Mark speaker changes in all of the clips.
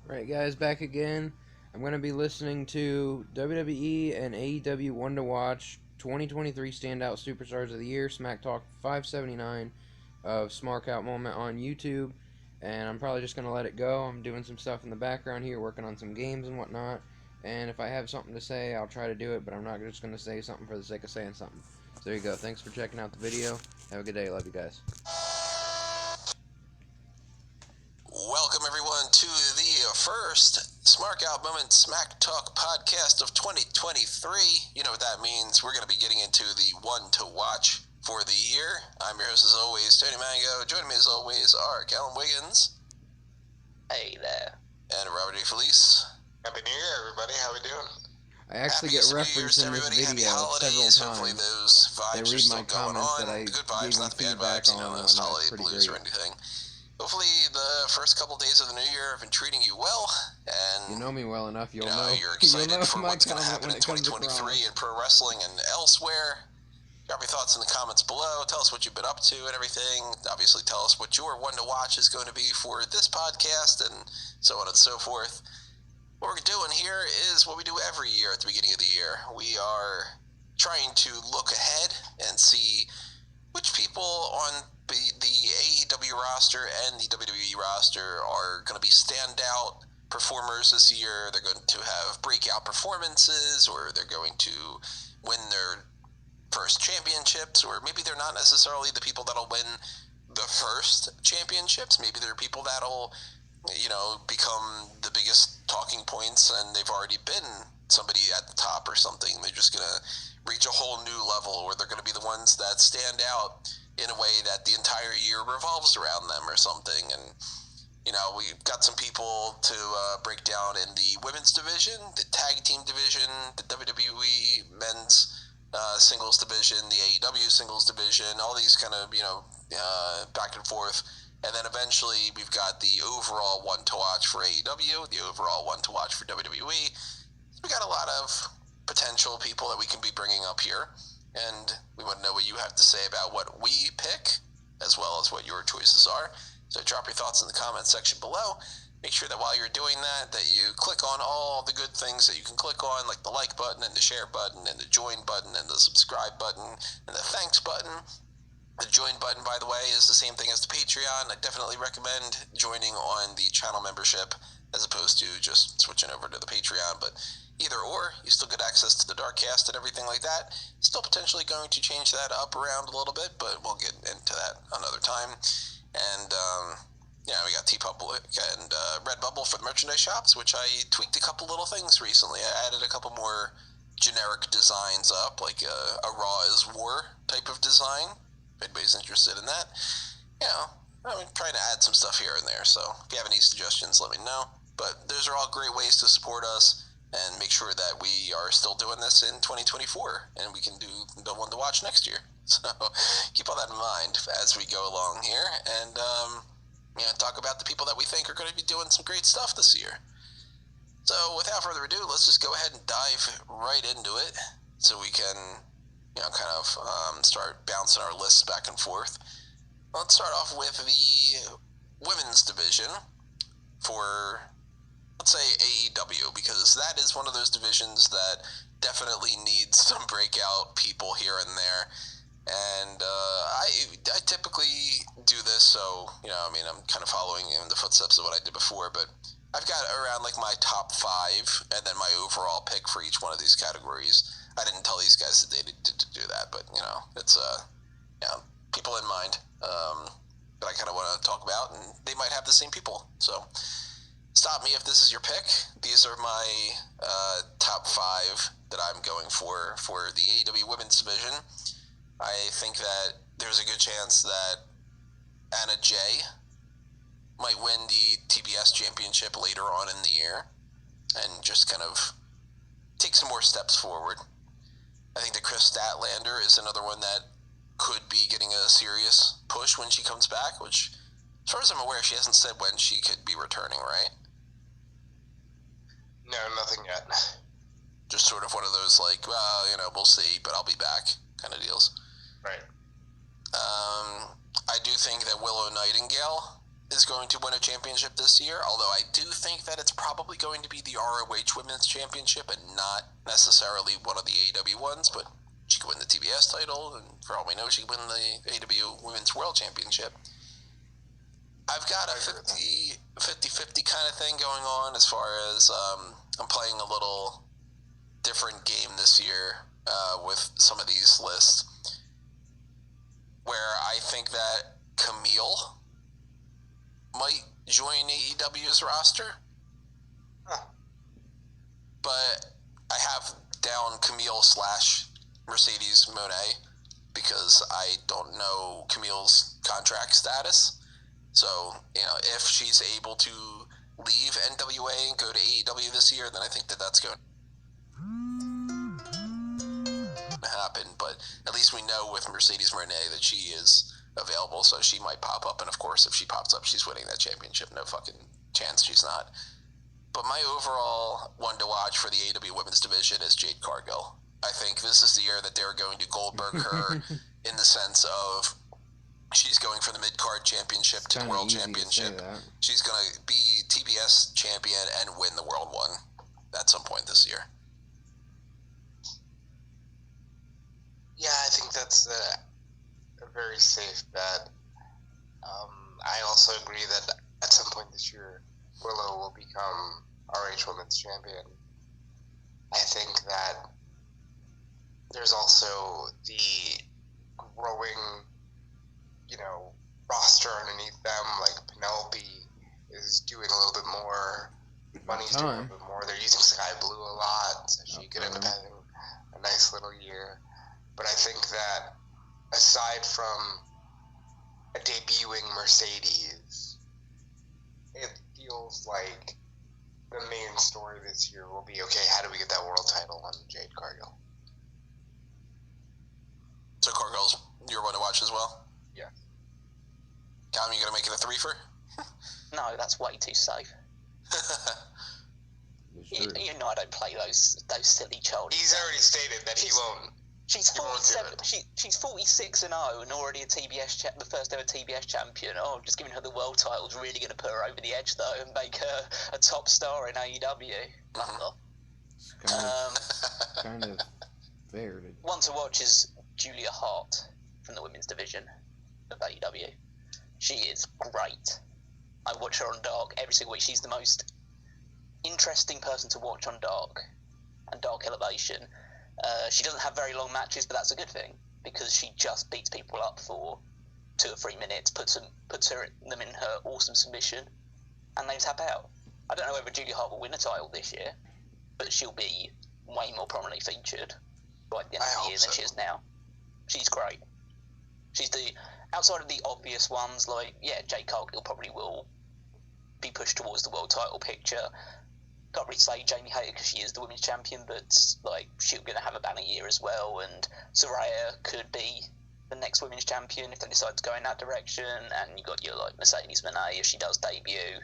Speaker 1: Right, guys, back again. I'm going to be listening to WWE and AEW One to Watch 2023 Standout Superstars of the Year, Smack Talk 579 of Smarkoutmoment on YouTube. And I'm probably just going to let it go. I'm doing some stuff in the background here, working on some games and whatnot. And if I have something to say, I'll try to do it, but I'm not just going to say something for the sake of saying something. So there you go. Thanks for checking out the video. Have a good day. Love you guys.
Speaker 2: Welcome, everyone, to the first Smarkoutmoment Smack Talk podcast of 2023. You know what that means. We're going to be getting into the one to watch for the year. I'm your host, as always, Tony Mango. Joining me, as always, are Callum Wiggins.
Speaker 3: Hey there.
Speaker 2: And Robert A. Felice.
Speaker 3: Happy New Year, everybody. How we doing?
Speaker 1: I actually get referenced in this video several times.
Speaker 2: Hopefully those vibes
Speaker 1: they read
Speaker 2: are still
Speaker 1: my
Speaker 2: going
Speaker 1: comments
Speaker 2: on.
Speaker 1: that I
Speaker 2: The good vibes,
Speaker 1: gave
Speaker 2: not the bad
Speaker 1: feedback
Speaker 2: vibes,
Speaker 1: on.
Speaker 2: those holiday blues
Speaker 1: great.
Speaker 2: or anything. Hopefully the first couple days of the new year have been treating you well, and
Speaker 1: you know me well enough. You'll know
Speaker 2: you're excited
Speaker 1: you'll know
Speaker 2: for what's going to happen in 2023 in pro wrestling and elsewhere. Drop your thoughts in the comments below. Tell us what you've been up to and everything. Obviously, tell us what your one to watch is going to be for this podcast, and so on and so forth. What we're doing here is what we do every year at the beginning of the year. We are trying to look ahead and see which people on the AEW roster and the WWE roster are going to be standout performers this year. They're going to have breakout performances, or they're going to win their first championships, or maybe they're not necessarily the people that'll win the first championships. Maybe they're people that'll become the biggest talking points, and they've already been somebody at the top or something. They're just going to reach a whole new level, or they're going to be the ones that stand out in a way that the entire year revolves around them or something. And, we've got some people to break down in the women's division, the tag team division, the WWE men's singles division, the AEW singles division, all these kind of, back and forth. And then eventually we've got the overall one to watch for AEW, the overall one to watch for WWE. We got a lot of potential people that we can be bringing up here, and we want to know what you have to say about what we pick, as well as what your choices are. So drop your thoughts in the comments section below. Make sure that while you're doing that you click on all the good things that you can click on, like the like button and the share button and the join button and the subscribe button and the thanks button. The join button, by the way, is the same thing as the Patreon. I definitely recommend joining on the channel membership as opposed to just switching over to the Patreon. But either or, you still get access to the Darkcast and everything like that. Still potentially going to change that up around a little bit, but we'll get into that another time. And, we got TeePublic and Redbubble for the merchandise shops, which I tweaked a couple little things recently. I added a couple more generic designs up, like a Raw is War type of design. If anybody's interested in that, I'm trying to add some stuff here and there. So if you have any suggestions, let me know. But those are all great ways to support us and make sure that we are still doing this in 2024 and we can do the one to watch next year. So keep all that in mind as we go along here, and talk about the people that we think are going to be doing some great stuff this year. So without further ado, let's just go ahead and dive right into it so we can start bouncing our lists back and forth. Let's start off with the women's division for, let's say, AEW, because that is one of those divisions that definitely needs some breakout people here and there. And I typically do this, so, I'm kind of following in the footsteps of what I did before, but I've got around like my top 5 and then my overall pick for each one of these categories. I didn't tell these guys that they needed to do that, but it's people in mind that I kind of want to talk about, and they might have the same people. So stop me if this is your pick. These are my top 5 that I'm going for the AEW Women's Division. I think that there's a good chance that Anna Jay might win the TBS Championship later on in the year and just kind of take some more steps forward. I think that Chris Statlander is another one that could be getting a serious push when she comes back, which, as far as I'm aware, she hasn't said when she could be returning, right?
Speaker 3: No, nothing yet.
Speaker 2: Just sort of one of those, like, well, we'll see, but I'll be back kind of deals.
Speaker 3: Right.
Speaker 2: I do think that Willow Nightingale is going to win a championship this year, although I do think that it's probably going to be the ROH Women's Championship and not necessarily one of the AEW ones, but she could win the TBS title, and for all we know, she could win the AEW Women's World Championship. I've got a 50-50 kind of thing going on as far as I'm playing a little different game this year with some of these lists, where I think that Camille might join AEW's roster.
Speaker 3: Huh.
Speaker 2: But I have down Camille / Mercedes Moné because I don't know Camille's contract status. So, if she's able to leave NWA and go to AEW this year, then I think that that's going to happen. But at least we know with Mercedes Moné that she is available, so she might pop up. And of course, if she pops up, she's winning that championship. No fucking chance she's not. But my overall one to watch for the AEW Women's Division is Jade Cargill. I think this is the year that they're going to Goldberg her in the sense of she's going from the mid-card championship to the world championship. She's going to be TBS champion and win the world one at some point this year.
Speaker 3: Yeah, I think that's a very safe bet. I also agree that at some point this year, Willow will become RH Women's Champion. I think that there's also the growing, roster underneath them. Like Penelope is doing a little bit more. Money's doing a little bit more. They're using Sky Blue a lot, so she could end up having a nice little year. But I think that aside from a debuting Mercedes, it feels like the main story this year will be, okay, how do we get that world title on Jade Cargill?
Speaker 2: So Cargill's your one to watch as well?
Speaker 3: Yeah.
Speaker 2: Cam, you gonna make it a threefer?
Speaker 4: No, that's way too safe. You know I don't play those silly childish.
Speaker 3: He's already stated that he won't.
Speaker 4: She's 47. She's 46-0 and already a TBS the first ever TBS champion. Oh, just giving her the world title is really going to put her over the edge though and make her a top star in AEW.
Speaker 1: It's kind of fair.
Speaker 4: One to watch is Julia Hart from the women's division of AEW. She is great. I watch her on Dark every single week. She's the most interesting person to watch on Dark and Dark Elevation. She doesn't have very long matches, but that's a good thing because she just beats people up for 2 or 3 minutes, puts them in her awesome submission, and they tap out. I don't know whether Julia Hart will win a title this year, but she'll be way more prominently featured by the end of the year than she is now. She's great. She's outside of the obvious ones, like, Jade Cargill probably will be pushed towards the world title picture. Can't really say Jamie Hayter because she is the women's champion, but she's going to have a banner year as well, and Saraya could be the next women's champion if they decide to go in that direction, and you got your Mercedes Moné if she does debut.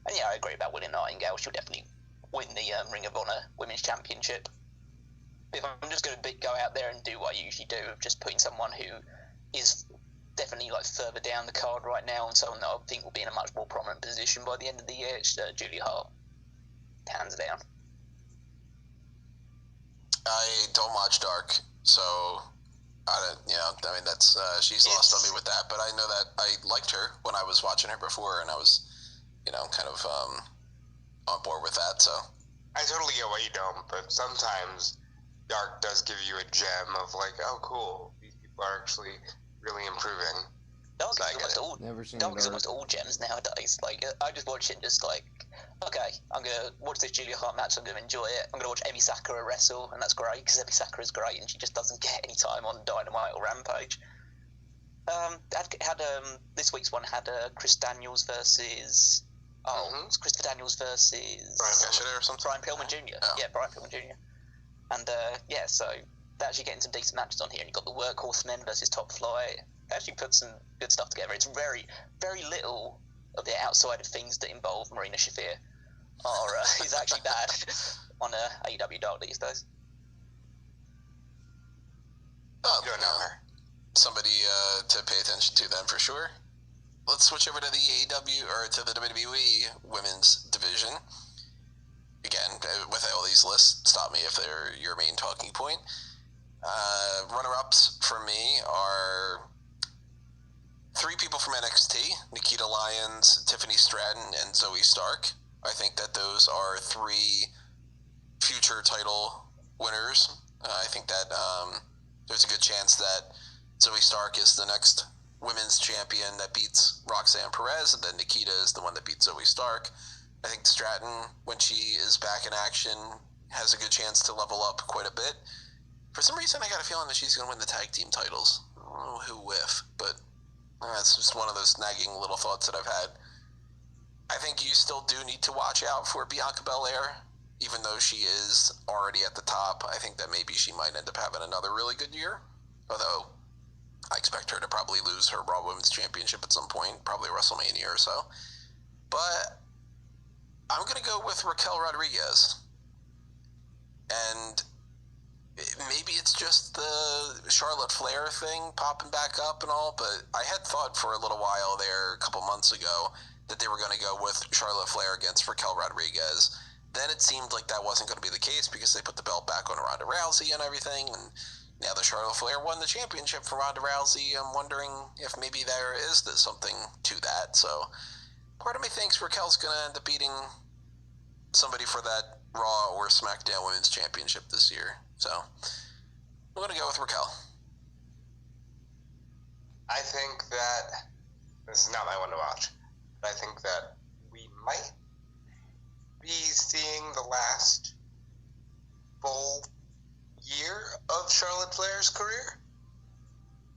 Speaker 4: And I agree about Willie Nightingale. She'll definitely win the Ring of Honor Women's Championship. If I'm just going to go out there and do what I usually do of just putting someone who is definitely further down the card right now and someone that I think will be in a much more prominent position by the end of the year, it's Julia Hart. Hands down.
Speaker 2: I don't watch Dark, so I don't. That's she's lost on me with that. But I know that I liked her when I was watching her before, and I was, kind of on board with that. So
Speaker 3: I totally get why you don't, but sometimes Dark does give you a gem of oh, cool, these people are actually really improving.
Speaker 4: Dark is almost all gems nowadays. I just watch it and just okay, I'm going to watch this Julia Hart match, I'm going to enjoy it. I'm going to watch Emi Sakura wrestle, and that's great, because Emi Sakura is great, and she just doesn't get any time on Dynamite or Rampage. This week's one had Chris Daniels versus... it's Chris Daniels versus...
Speaker 2: Brian Pillman or something?
Speaker 4: Brian Pillman Jr. Oh. Yeah, Brian Pillman Jr. And, so they're actually getting some decent matches on here, and you've got the Workhorse Men versus Top Flight. They actually put some good stuff together. It's very, very little of the outside of things that involve Marina Shafir is actually bad on AEW Dark these days.
Speaker 2: Oh, somebody to pay attention to then for sure. let's switch over to the AEW or to the WWE Women's Division. Again, with all these lists, stop me if they're your main talking point. Runner-ups for me are 3 people from NXT: Nikita Lyons, Tiffany Stratton, and Zoe Stark. I think that those are 3 future title winners. I think that there's a good chance that Zoe Stark is the next women's champion that beats Roxanne Perez, and then Nikita is the one that beats Zoe Stark. I think Stratton, when she is back in action, has a good chance to level up quite a bit. For some reason, I got a feeling that she's going to win the tag team titles. I don't know who with, but that's just one of those nagging little thoughts that I've had. I think you still do need to watch out for Bianca Belair, even though she is already at the top. I think that maybe she might end up having another really good year, although I expect her to probably lose her Raw Women's Championship at some point, probably WrestleMania or so. But I'm going to go with Raquel Rodriguez. And maybe it's just the Charlotte Flair thing popping back up and all, but I had thought for a little while there, a couple months ago, that they were going to go with Charlotte Flair against Raquel Rodriguez. Then it seemed like that wasn't going to be the case because they put the belt back on Ronda Rousey and everything, and now that Charlotte Flair won the championship for Ronda Rousey, I'm wondering if maybe there is something to that. So part of me thinks Raquel's going to end up beating somebody for that Raw or SmackDown Women's Championship this year. So I'm going to go with Raquel.
Speaker 3: I think that this is not my one to watch, but I think that we might be seeing the last full year of Charlotte Flair's career.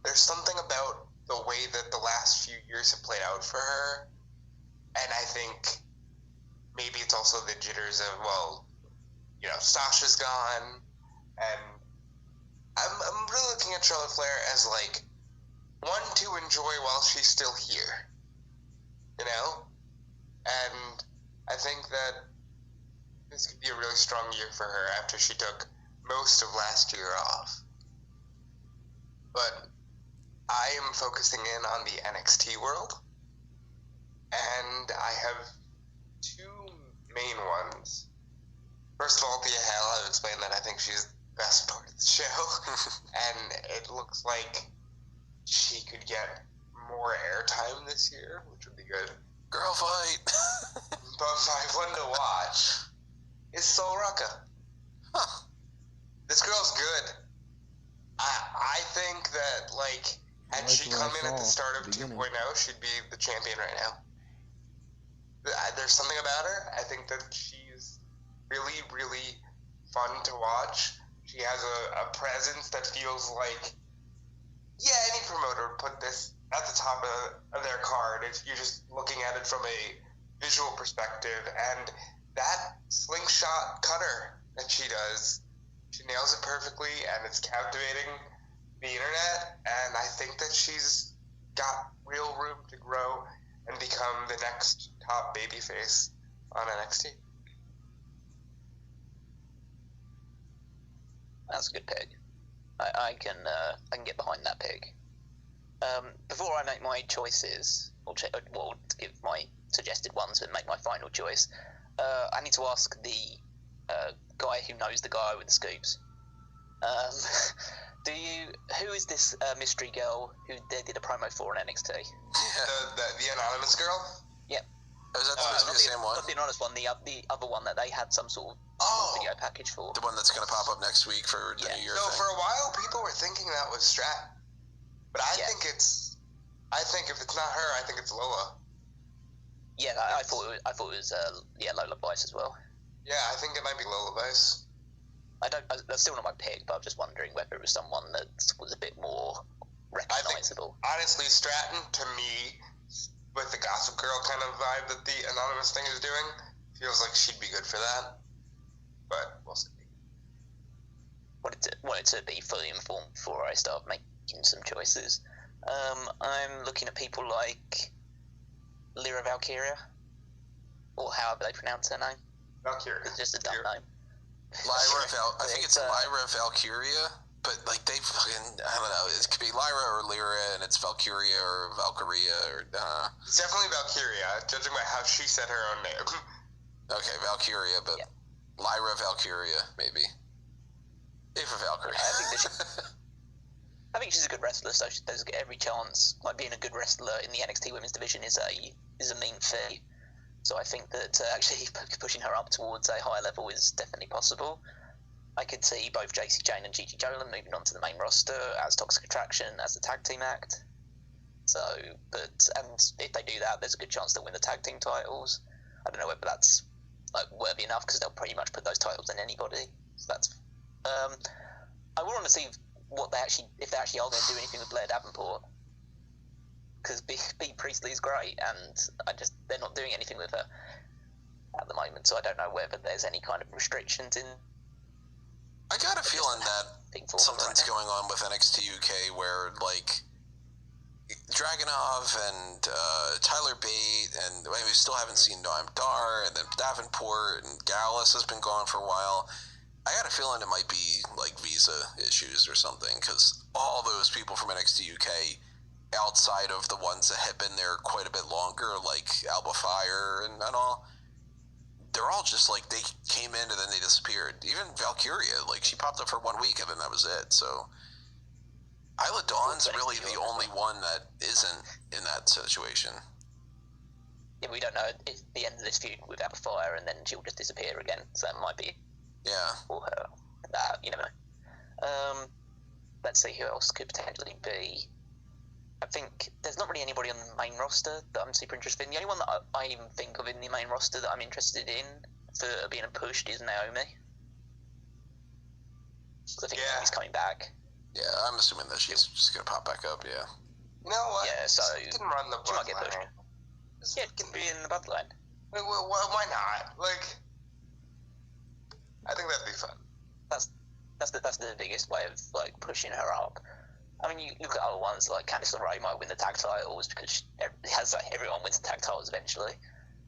Speaker 3: There's something about the way that the last few years have played out for her, and I think maybe it's also the jitters of, well, you know, Sasha's gone, and I'm really looking at Charlotte Flair as, like, one to enjoy while she's still here, you know? And I think that this could be a really strong year for her after she took most of last year off. But I am focusing in on the NXT world, and I have 2 main ones. First of all, Thea Hale, I've explained that I think she's the best part of the show, and it looks like she could get more airtime this year, which would be good.
Speaker 2: Girl fight!
Speaker 3: But my one to watch is Sol Ruca.
Speaker 2: Huh.
Speaker 3: This girl's good. I think that, like, had she come in at the start of 2.0, she'd be the champion right now. There's something about her. I think that she's really, really fun to watch. She has a presence that feels like, yeah, any promoter would put this at the top of their card if you're just looking at it from a visual perspective. And that slingshot cutter that she does, she nails it perfectly, and it's captivating the internet. And I think that she's got real room to grow and become the next top babyface on NXT.
Speaker 4: That's a good pick. I can get behind that pick. Before I make my choices, or give my suggested ones and make my final choice, I need to ask the guy who knows the guy with the scoops. Who is this mystery girl who they did a promo for on NXT?
Speaker 3: The anonymous girl?
Speaker 4: Yep.
Speaker 2: Is that supposed to be the same one?
Speaker 4: Not the anonymous one, the other one that they had some sort of video package for.
Speaker 2: The one that's going to pop up next week for the New Year thing.
Speaker 3: For a while, people were thinking that was Strat. But I think if it's not her, I think it's Lola.
Speaker 4: Yeah, I thought it was Lola Vice as well.
Speaker 3: Yeah, I think it might be Lola Vice.
Speaker 4: That's still not my pick, but I'm just wondering whether it was someone that was a bit more recognizable.
Speaker 3: Honestly, Stratton, to me, with the Gossip Girl kind of vibe that the anonymous thing is doing, feels like she'd be good for that. But we'll see.
Speaker 4: Wanted to be fully informed before I start making some choices. I'm looking at people like Lyra Valkyria, or however they pronounce her name.
Speaker 3: Valkyria.
Speaker 4: It's just a dumb name.
Speaker 2: I think it's Lyra Valkyria. But, like, they fucking, I don't know, it could be Lyra or Lyra, and it's Valkyria or Valkyria, or,
Speaker 3: It's definitely Valkyria, judging by how she said her own name.
Speaker 2: Okay, Valkyria, but Lyra Valkyria, maybe. If a Valkyrie.
Speaker 4: I think she's a good wrestler, so there's every chance. Like, being a good wrestler in the NXT Women's Division is a mean feat. So I think that actually pushing her up towards a higher level is definitely possible. I could see both JC Jane and Gigi Dolan moving on to the main roster as Toxic Attraction, as the tag team act. So, and if they do that, there's a good chance they'll win the tag team titles. I don't know whether that's like worthy enough, because they'll pretty much put those titles in anybody. So that's. I want to see if they actually are going to do anything with Blair Davenport, because B Priestley is great, and they're not doing anything with her at the moment. So I don't know whether there's any kind of restrictions in.
Speaker 2: I got a feeling that something's going on with NXT UK where, like, Dragunov and Tyler Bate, and we still haven't seen Noam Dar, and then Davenport, and Gallus has been gone for a while. I got a feeling it might be, like, visa issues or something, because all those people from NXT UK, outside of the ones that have been there quite a bit longer, like Alba Fire and all, they're all just, like, they came in and then they disappeared. Even Valkyria, like, she popped up for 1 week and then that was it. So Isla Dawn's really the only one that isn't in that situation.
Speaker 4: Yeah, we don't know if the end of this feud with Alba Fire, and then she'll just disappear again. So that might be for her. You never know. Let's see who else could potentially be. I think there's not really anybody on the main roster that I'm super interested in. The only one that I even think of in the main roster that I'm interested in for being pushed is Naomi. Because I think Naomi's coming back.
Speaker 2: Yeah, I'm assuming that she's just going to pop back up, yeah.
Speaker 3: You know what?
Speaker 4: Yeah, so
Speaker 3: she can run the
Speaker 4: she might get pushed.
Speaker 3: pushed.
Speaker 4: Yeah, it can be in the bloodline.
Speaker 3: Why not? Like, I think that'd be fun.
Speaker 4: That's the biggest way of, like, pushing her up. I mean, you look at other ones like Candice LeRae might win the tag titles because everyone wins the tag titles eventually.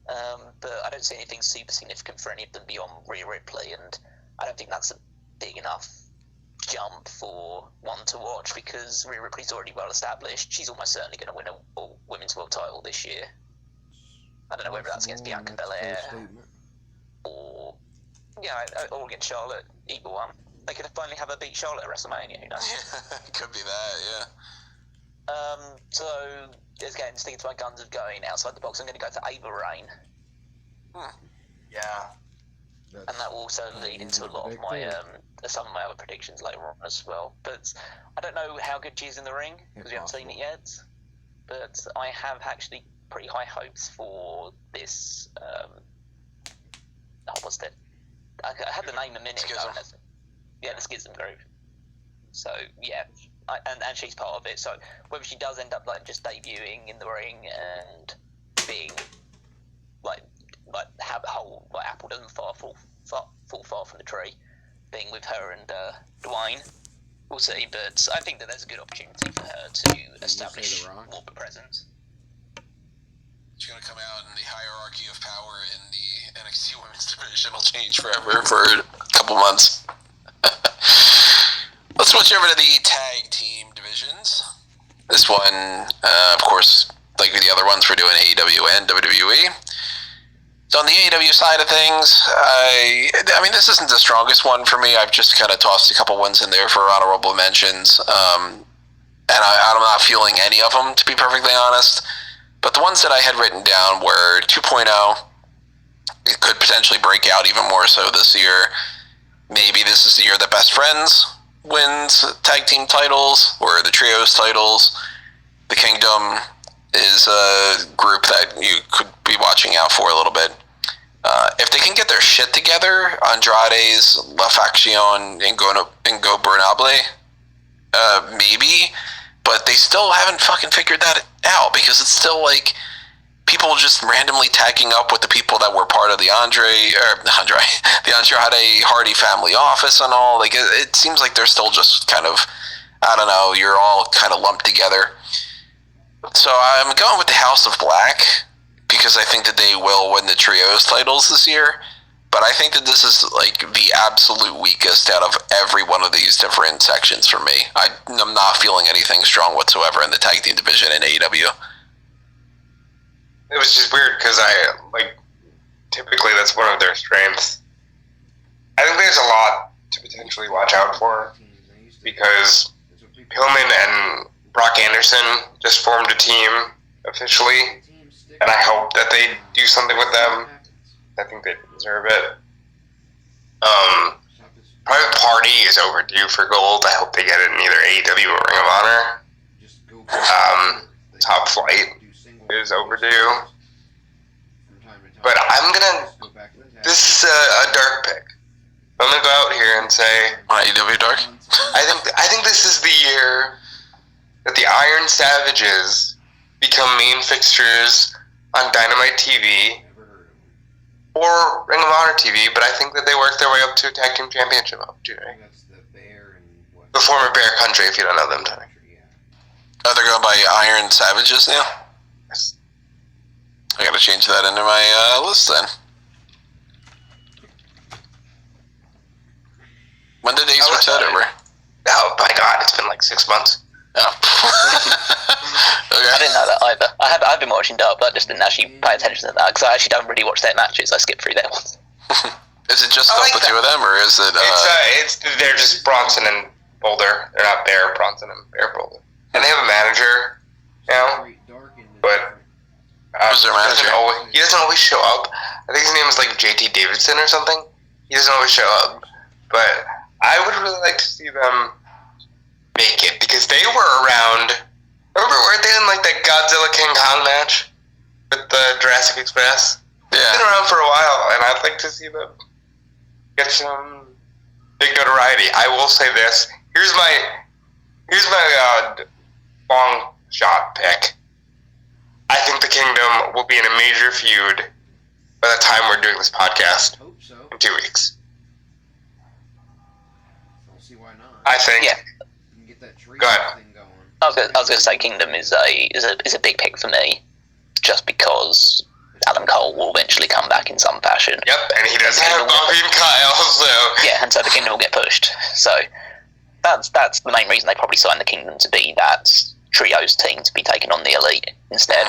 Speaker 4: But I don't see anything super significant for any of them beyond Rhea Ripley, and I don't think that's a big enough jump for one to watch, because Rhea Ripley's already well established. She's almost certainly going to win a women's world title this year. I don't know whether that's against Bianca Belair or against Charlotte. Either one. They could finally have her beat Charlotte at WrestleMania. Who knows?
Speaker 2: It could be that, yeah.
Speaker 4: So, again, sticking to my guns of going outside the box, I'm going to go for Ava Raine.
Speaker 3: Yeah.
Speaker 4: And that will also lead into a lot of my some of my other predictions later on as well. But I don't know how good she is in the ring, because we haven't seen it yet. But I have actually pretty high hopes for this. What's that? I had the name a minute ago. Yeah, the Schism group. So yeah, and she's part of it. So whether she does end up like just debuting in the ring and being like have the whole apple doesn't fall far from the tree, being with her and Dwayne, we'll see. But I think that there's a good opportunity for her to establish more of a presence.
Speaker 2: She's going to come out, and the hierarchy of power in the NXT Women's Division will change forever for a couple months. Let's switch over to the tag team divisions. This one, of course, like the other ones, we're doing AEW and WWE. So on the AEW side of things, I mean, this isn't the strongest one for me. I've just kind of tossed a couple ones in there for honorable mentions. And I'm not feeling any of them, to be perfectly honest. But the ones that I had written down were 2.0. It could potentially break out even more so this year. Maybe this is the year that Best Friends wins tag team titles, or the trios titles. The Kingdom is a group that you could be watching out for a little bit. If they can get their shit together, Andrade's La Facción Ingobernable, maybe, but they still haven't fucking figured that out, because it's still like people just randomly tagging up with the people that were part of the Andrade Hardy family office and all. Like, it seems like they're still just kind of, I don't know, you're all kind of lumped together. So I'm going with the House of Black, because I think that they will win the trios titles this year. but I think that this is like the absolute weakest out of every one of these different sections for me. I'm not feeling anything strong whatsoever in the tag team division in AEW.
Speaker 3: It was just weird because typically that's one of their strengths. I think there's a lot to potentially watch out for because Pillman and Brock Anderson just formed a team officially, and I hope that they do something with them. I think they deserve it. Private Party is overdue for gold. I hope they get it in either AEW or Ring of Honor. Top Flight is overdue. But this is a dark pick. I'm gonna go out here and say
Speaker 2: AEW Dark.
Speaker 3: I think this is the year that the Iron Savages become main fixtures on Dynamite TV or Ring of Honor TV, but I think that they work their way up to a tag team championship opportunity. The former Bear Country, if you don't know them, Tony.
Speaker 2: Oh, they're going by Iron Savages now?
Speaker 3: Yes.
Speaker 2: I gotta change that into my list then. When did they switch that over?
Speaker 3: Oh my god, it's been like 6 months.
Speaker 2: Oh. Okay.
Speaker 4: I didn't know that either. I've been watching Dark, but I just didn't actually pay attention to that because I actually don't really watch their matches. I skip through their ones.
Speaker 2: Is it just the two of them, or is it?
Speaker 3: They're just Bronson and Boulder. They're not Bear Bronson and Bear Boulder. And they have a manager now, but
Speaker 2: who's their manager?
Speaker 3: He doesn't always show up. I think his name is like JT Davidson or something. He doesn't always show up, but I would really like to see them make it because they were around. Remember, weren't they in like that Godzilla King Kong match with the Jurassic Express?
Speaker 2: Yeah.
Speaker 3: They've been around for a while, and I'd like to see them get some big notoriety. I will say this: here's my long shot pick. I think the Kingdom will be in a major feud by the time we're doing this podcast in 2 weeks. I think.
Speaker 4: Yeah.
Speaker 3: Go ahead.
Speaker 4: I was going to say Kingdom is a big pick for me, just because Adam Cole will eventually come back in some fashion.
Speaker 3: Yep, and he does have Bobby and Kyle, so
Speaker 4: yeah, and so the Kingdom will get pushed. So that's the main reason they probably signed the Kingdom to be that trios team to be taken on the Elite instead.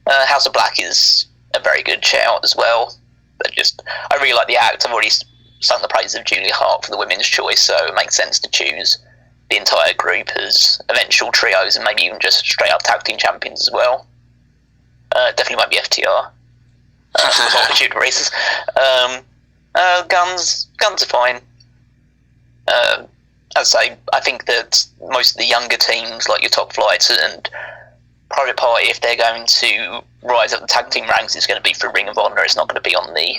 Speaker 4: House of Black is a very good shout as well, but I really like the act. I've already sung the praises of Julia Hart for the women's choice, so it makes sense to choose the entire group as eventual trios and maybe even just straight up tag team champions as well. Definitely won't be FTR for multitude of reasons. Guns are fine. As I say, I think that most of the younger teams like your Top Flights and Private Party, if they're going to rise up the tag team ranks, it's going to be for Ring of Honor. It's not going to be on the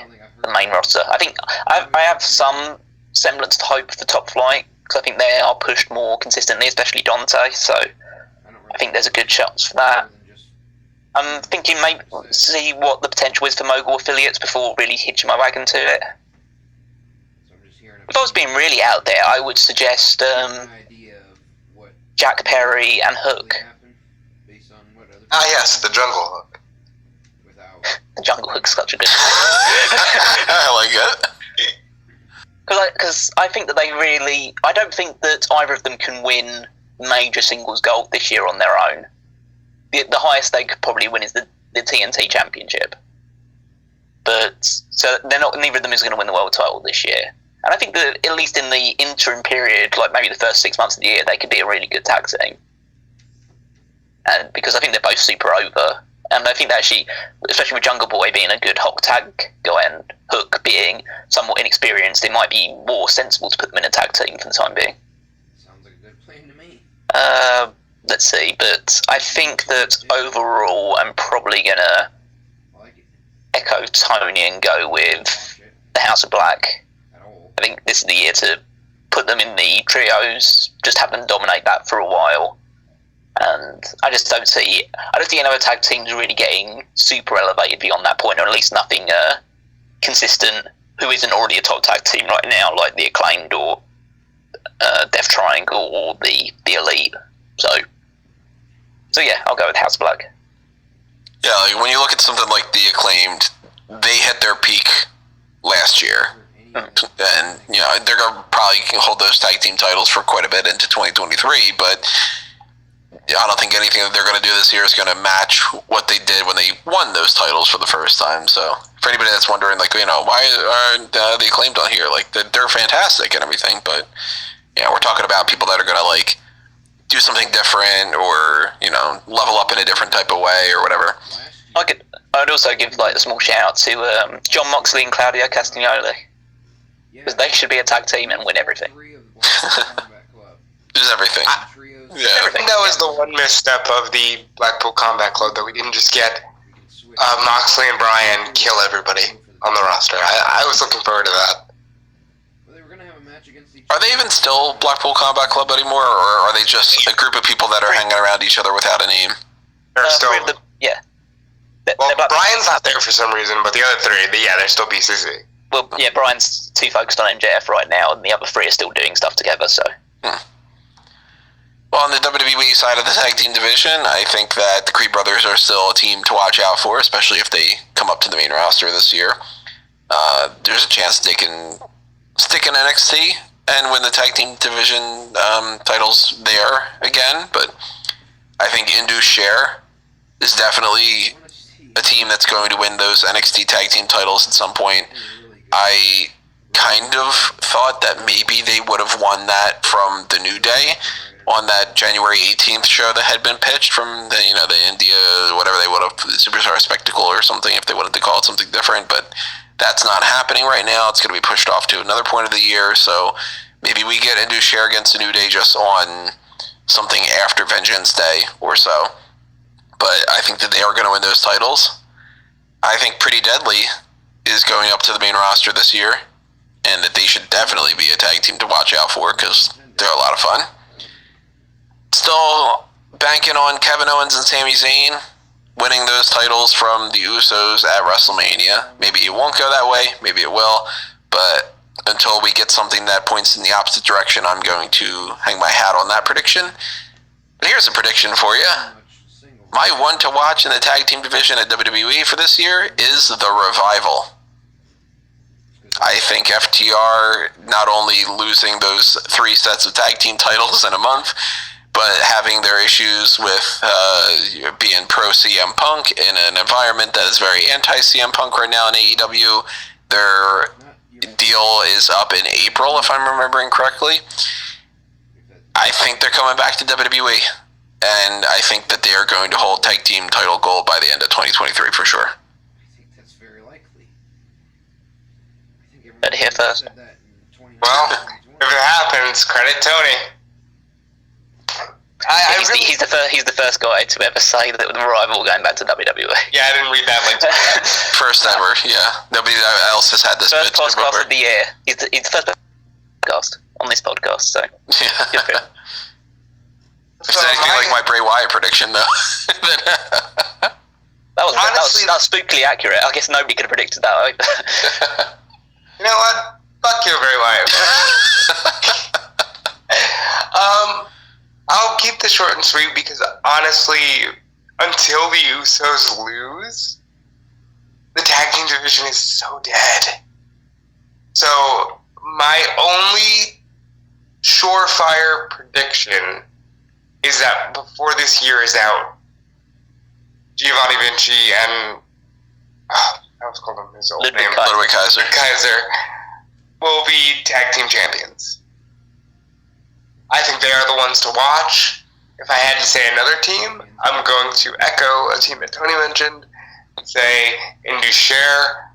Speaker 4: main roster. I think I have some semblance to hope for the Top Flight because I think they are pushed more consistently, especially Dante. So I think there's a good chance for that. I'm thinking maybe see what the potential is for Mogul affiliates before really hitching my wagon to it. If I was being really out there, I would suggest Jack Perry and Hook.
Speaker 3: Ah yes, the Jungle Hook.
Speaker 4: The Jungle Hook's such a good
Speaker 2: I like it.
Speaker 4: Because I think that I don't think that either of them can win major singles gold this year on their own. The highest they could probably win is the TNT Championship. But so neither of them is going to win the world title this year. And I think that at least in the interim period, like maybe the first 6 months of the year, they could be a really good tag team. And because I think they're both super over. And I think that actually, especially with Jungle Boy being a good Hulk tag guy and Hook being somewhat inexperienced, it might be more sensible to put them in a tag team for the time being.
Speaker 1: Sounds like a good plan to me.
Speaker 4: Let's see, but I think that overall I'm probably going to echo Tony and go with the House of Black. I think this is the year to put them in the trios, just have them dominate that for a while. And I just don't see any other tag teams really getting super elevated beyond that point, or at least nothing consistent who isn't already a top tag team right now, like the Acclaimed or Death Triangle or the Elite. So yeah, I'll go with House of Black.
Speaker 2: Yeah, like when you look at something like the Acclaimed, they hit their peak last year. And, they're going to probably hold those tag team titles for quite a bit into 2023, but I don't think anything that they're going to do this year is going to match what they did when they won those titles for the first time. So, for anybody that's wondering, why aren't they claimed on here? They're fantastic and everything, but, we're talking about people that are going to, do something different or, level up in a different type of way or whatever.
Speaker 4: I'd also give, a small shout-out to John Moxley and Claudio Castagnoli. Because they should be a tag team and win everything.
Speaker 2: Just everything.
Speaker 3: I think that was the one misstep of the Blackpool Combat Club, that we didn't just get Moxley and Bryan kill everybody on the roster. I was looking forward to that.
Speaker 2: Are they even still Blackpool Combat Club anymore, or are they just a group of people that are hanging around each other without a name?
Speaker 3: They're still...
Speaker 4: Well,
Speaker 3: Bryan's not there for some reason, but the other three, they're still BCC.
Speaker 4: Well, Bryan's too focused on MJF right now, and the other three are still doing stuff together, so...
Speaker 2: Well, on the WWE side of the tag team division, I think that the Creed brothers are still a team to watch out for, especially if they come up to the main roster this year. There's a chance they can stick in NXT and win the tag team division titles there again, but I think Indus Sher is definitely a team that's going to win those NXT tag team titles at some point. I kind of thought that maybe they would have won that from the New Day on that January 18th show that had been pitched from the India, whatever they would have, the Superstar Spectacle or something, if they wanted to call it something different, but that's not happening right now. It's going to be pushed off to another point of the year, so maybe we get Indus Sher against the New Day just on something after Vengeance Day or so. But I think that they are going to win those titles. I think Pretty Deadly is going up to the main roster this year, and that they should definitely be a tag team to watch out for because they're a lot of fun. Still banking on Kevin Owens and Sami Zayn winning those titles from the Usos at WrestleMania. Maybe it won't go that way, maybe it will, but until we get something that points in the opposite direction, I'm going to hang my hat on that prediction. But here's a prediction for you. My one to watch in the tag team division at WWE for this year is The Revival. I think FTR not only losing those 3 sets of tag team titles in a month, but having their issues with being pro-CM Punk in an environment that is very anti-CM Punk right now in AEW. Their deal is up in April, if I'm remembering correctly. I think they're coming back to WWE. And I think that they are going to hold tag team title gold by the end of 2023 for sure.
Speaker 1: I think that's very likely.
Speaker 4: Heard it here first.
Speaker 3: Well, if it happens, credit Tony.
Speaker 4: He's the first guy to ever say that the Revival were going back to WWE.
Speaker 3: Yeah, I didn't read that link.
Speaker 2: First ever, yeah. Nobody else has had this.
Speaker 4: First podcast of the year. He's the first podcast on this podcast, so good for him.
Speaker 2: It's anything like my Bray Wyatt prediction, though.
Speaker 4: that was spookily accurate. I guess nobody could have predicted that either.
Speaker 3: You know what? Fuck you, Bray Wyatt. I'll keep this short and sweet because honestly, until the Usos lose, the tag team division is so dead. So my only surefire prediction is that before this year is out, Giovanni Vinci and I was calling him his old name,
Speaker 2: Ludwig
Speaker 3: Kaiser will be tag team champions. I think they are the ones to watch. If I had to say another team, I'm going to echo a team that Tony mentioned and say Indus Sher.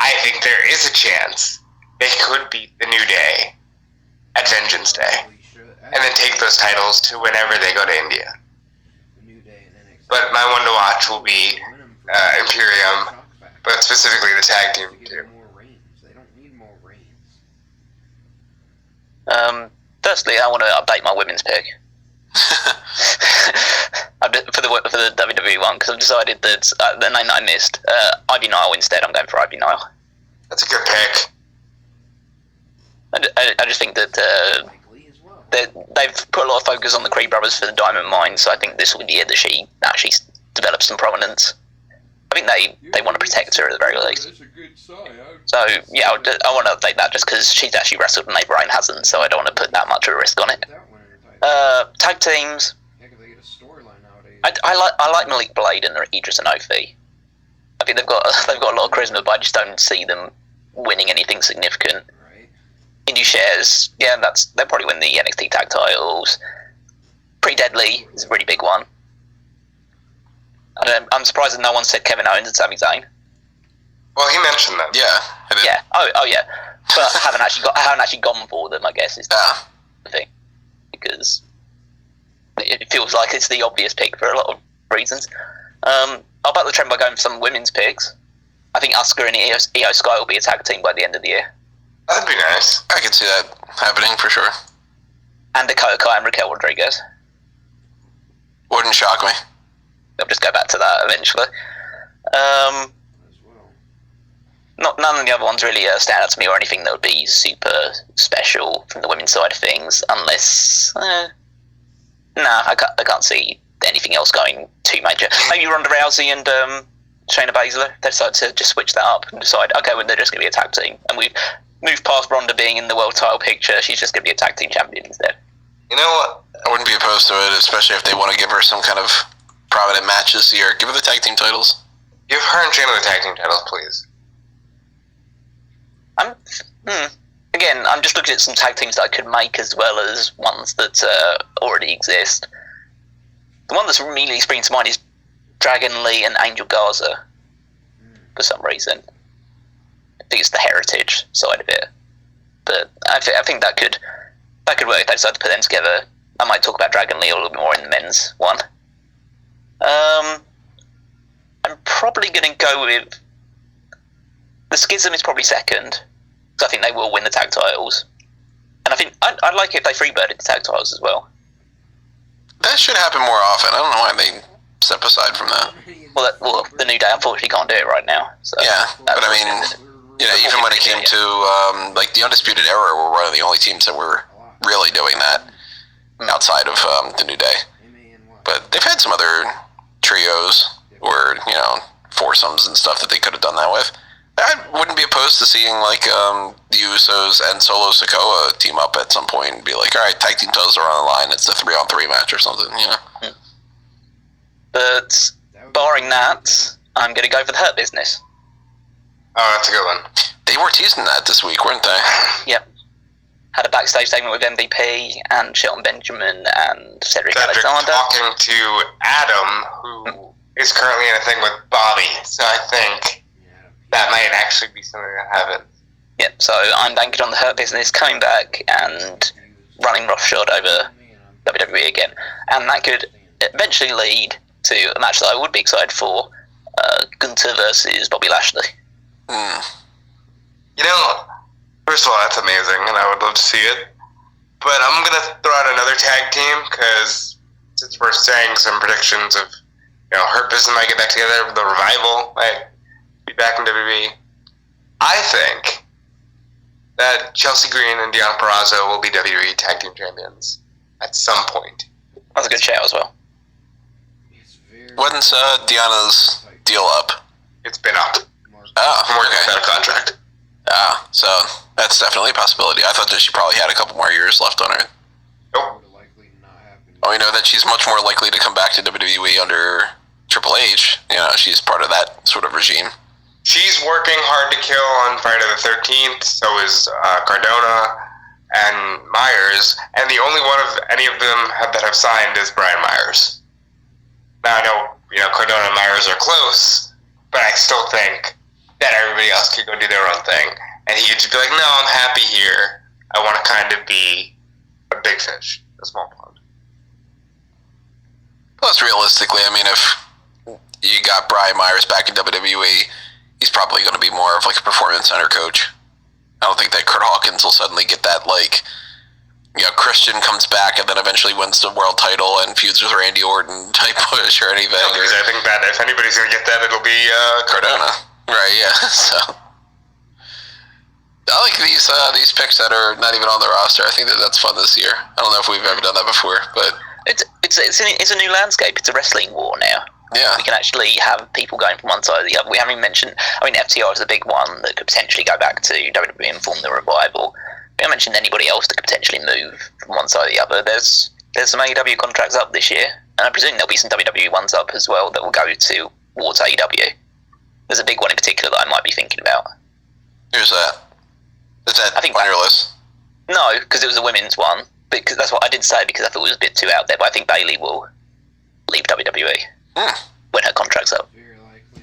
Speaker 3: I think there is a chance they could beat the New Day at Vengeance Day and then take those titles to whenever they go to India. But my one to watch will be Imperium, but specifically the tag team too.
Speaker 4: Firstly, I want to update my women's pick for the WWE one because I've decided that the name that I missed, Ivy Nile instead. I'm going for Ivy Nile.
Speaker 3: That's a good pick.
Speaker 4: I just think that they've put a lot of focus on the Creed brothers for the Diamond Mine, so I think this will be the year that she actually develops some prominence I think they want to protect her at the very least.
Speaker 1: That's a good sign.
Speaker 4: So yeah, I want to update that just because she's actually wrestled and Brian hasn't, so I don't want to put that much of a risk on it. Tag teams.
Speaker 1: Heck, if they get a storyline nowadays.
Speaker 4: I like Malik Blade and Idris Anofi. I think they've got a lot of charisma, but I just don't see them winning anything significant.
Speaker 1: Right.
Speaker 4: Indie Shares, yeah, they'll probably win the NXT tag titles. Pretty Deadly is a really big one. I'm surprised that no one said Kevin Owens and Sami Zayn.
Speaker 3: Well, he mentioned that.
Speaker 2: Yeah, I did.
Speaker 4: Yeah. Oh yeah. But I haven't actually gone for them. I guess is the thing, because it feels like it's the obvious pick for a lot of reasons. I'll back the trend by going for some women's picks. I think Asuka and Io Sky will be a tag team by the end of the year.
Speaker 3: That'd be nice.
Speaker 2: I could see that happening for sure.
Speaker 4: And Dakota Kai and Raquel Rodriguez.
Speaker 2: Wouldn't shock me.
Speaker 4: I'll just go back to that eventually. None of the other ones really stand out to me or anything that would be super special from the women's side of things, unless I can't see anything else going too major. Maybe Ronda Rousey and Shayna Baszler. They decided to just switch that up and decide, okay, well, they're just going to be a tag team, and we've moved past Ronda being in the world title picture. She's just going to be a tag team champion instead.
Speaker 3: You know what?
Speaker 2: I wouldn't be opposed to it, especially if they want to give her some kind of prominent match this year. Give her the tag team titles.
Speaker 3: Give her and Shayna the tag team titles, please.
Speaker 4: Again, I'm just looking at some tag teams that I could make as well as ones that already exist. The one that's immediately springing to mind is Dragon Lee and Angel Garza, for some reason. I think it's the heritage side of it, but I think that could work if they decide to put them together. I might talk about Dragon Lee a little bit more in the men's one. I'm probably going to go with the Schism is probably second, because I think they will win the tag titles, and I think I'd like it if they freebirded the tag titles as well.
Speaker 2: That should happen more often. I don't know why they step aside from that.
Speaker 4: Well, the New Day unfortunately can't do it right now. So
Speaker 2: Yeah, but I mean, even when it came to like the Undisputed Era, were one of the only teams that were really doing that outside of the New Day. But they've had some other trios or foursomes and stuff that they could have done that with. I wouldn't be opposed to seeing like the Usos and Solo Sikoa team up at some point and be like, all right, tag team titles are on the line. It's a 3-on-3 match or something,
Speaker 4: But barring that, I'm going to go for the Hurt Business.
Speaker 3: Oh, that's a good one.
Speaker 2: They were teasing that this week, weren't they?
Speaker 4: Yep. Had a backstage segment with MVP and Shelton Benjamin and Cedric Alexander.
Speaker 3: Talking to Adam, who is currently in a thing with Bobby. So I think that might actually be something that happens.
Speaker 4: Yep, so I'm banking on the Hurt Business coming back and running roughshod over WWE again. And that could eventually lead to a match that I would be excited for, Gunther versus Bobby Lashley.
Speaker 3: First of all, that's amazing, and I would love to see it. But I'm going to throw out another tag team, because since we're saying some predictions of, Hurt Business might get back together, the Revival might be back in WWE. I think that Chelsea Green and Deonna Purrazzo will be WWE Tag Team Champions at some point.
Speaker 4: That's a good shout as well.
Speaker 2: When's Deanna's deal up?
Speaker 3: It's been up.
Speaker 2: Oh,
Speaker 3: More than a contract.
Speaker 2: So that's definitely a possibility. I thought that she probably had a couple more years left on her.
Speaker 3: Nope.
Speaker 2: We know that she's much more likely to come back to WWE under Triple H. She's part of that sort of regime.
Speaker 3: She's working hard to kill on Friday the 13th. So is Cardona and Myers. And the only one of any of them that have signed is Brian Myers. Now I know, Cardona and Myers are close, but I still think that everybody else could go do their own thing. And he could just be like, no, I'm happy here. I want to kind of be a big fish, a small pond.
Speaker 2: Plus, realistically, I mean, if you got Brian Myers back in WWE, he's probably going to be more of like a performance center coach. I don't think that Kurt Hawkins will suddenly get that, like, Christian comes back and then eventually wins the world title and feuds with Randy Orton type push or anything.
Speaker 3: No, because I think that if anybody's going to get that, it'll be
Speaker 2: Cardona. Right, yeah. So I like these picks that are not even on the roster. I think that's fun this year. I don't know if we've ever done that before, but
Speaker 4: It's a new landscape. It's a wrestling war now.
Speaker 2: Yeah.
Speaker 4: We can actually have people going from one side to the other. We haven't even mentioned, FTR is a big one that could potentially go back to WWE and form the revival. We haven't mentioned anybody else that could potentially move from one side to the other. There's some AEW contracts up this year, and I presume there'll be some WWE ones up as well that will go towards AEW. There's a big one in particular that I might be thinking about.
Speaker 2: Who's that? Is that on your list?
Speaker 4: No, because it was a women's one. Because that's what I didn't say because I thought it was a bit too out there. But I think Bayley will leave WWE when her contract's up.
Speaker 1: Very likely.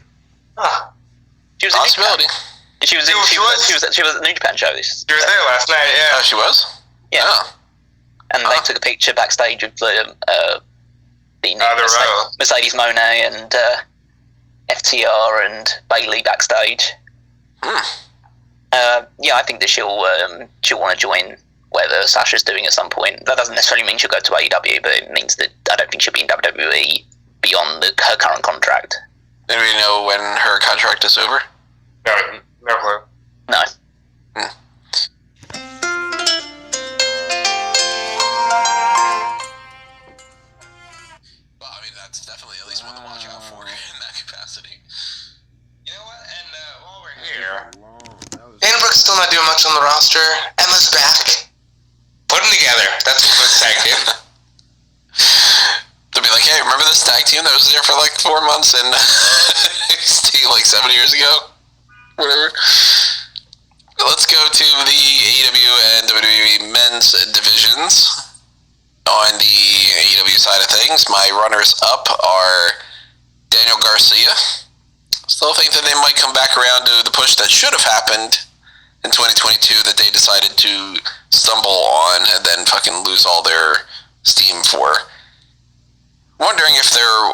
Speaker 4: She was
Speaker 2: Possibility.
Speaker 4: She was at the New Japan show.
Speaker 3: She was there last night. Yeah.
Speaker 2: Oh, she was.
Speaker 4: Yeah.
Speaker 2: Oh.
Speaker 4: And they took a picture backstage of the Mercedes Moné and FTR and Bayley backstage. I think that she'll want to join whatever Sasha's doing at some point. That doesn't necessarily mean she'll go to AEW, but it means that I don't think she'll be in WWE beyond her current contract.
Speaker 2: Do we know when her contract is over?
Speaker 3: No clue.
Speaker 4: No.
Speaker 2: Well, that's definitely at least one to watch out for in that capacity.
Speaker 3: You know what? And while we're here, Dana Brooke's still not doing much on the roster. Emma's back. Put them together. That's what it's tag team.
Speaker 2: To be like, hey, remember this tag team that was there for like 4 months and like 7 years ago? Whatever. Let's go to the AEW and WWE men's divisions. On the AEW side of things, my runners up are Daniel Garcia. Still think that they might come back around to the push that should have happened in 2022 that they decided to stumble on and then fucking lose all their steam for. Wondering if they're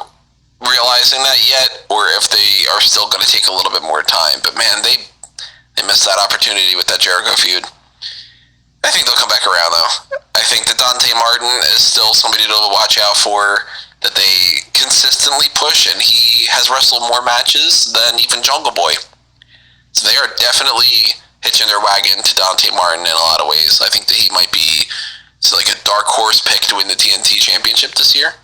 Speaker 2: realizing that yet or if they are still going to take a little bit more time. But man, they missed that opportunity with that Jericho feud. I think they'll come back around though. I think that Dante Martin is still somebody to watch out for, that they consistently push, and he has wrestled more matches than even Jungle Boy. So they are definitely hitching their wagon to Dante Martin in a lot of ways. I think that he might be like a dark horse pick to win the TNT Championship this year.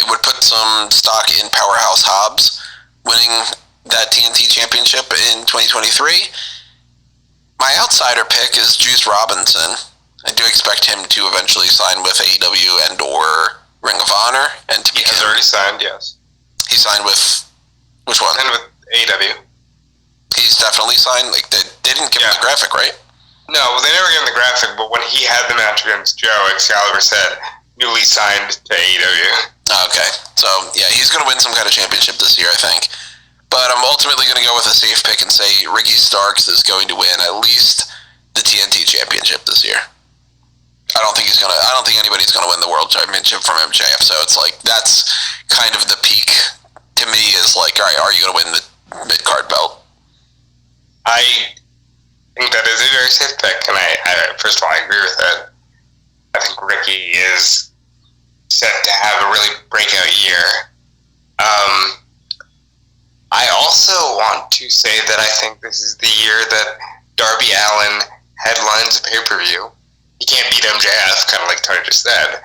Speaker 2: It would put some stock in Powerhouse Hobbs winning that TNT Championship in 2023. My outsider pick is Juice Robinson. I do expect him to eventually sign with AEW and or Ring of Honor. And to
Speaker 3: he has already signed, yes.
Speaker 2: He signed with which one?
Speaker 3: And with AEW.
Speaker 2: He's definitely signed. Like they didn't give him the graphic, right?
Speaker 3: No, well, they never gave him the graphic. But when he had the match against Joe, Excalibur said newly signed to AEW.
Speaker 2: Okay, so yeah, he's going to win some kind of championship this year, I think. But I'm ultimately going to go with a safe pick and say Ricky Starks is going to win at least the TNT Championship this year. I don't think anybody's going to win the World Championship from MJF. So it's like that's kind of the peak to me. Is like, all right, are you going to win the mid card belt?
Speaker 3: I think that is a very safe pick, and I first of all I agree with it. I think Ricky is set to have a really breakout year. I also want to say that I think this is the year that Darby Allin headlines a pay-per-view. He can't beat MJF, kind of like Tony just said,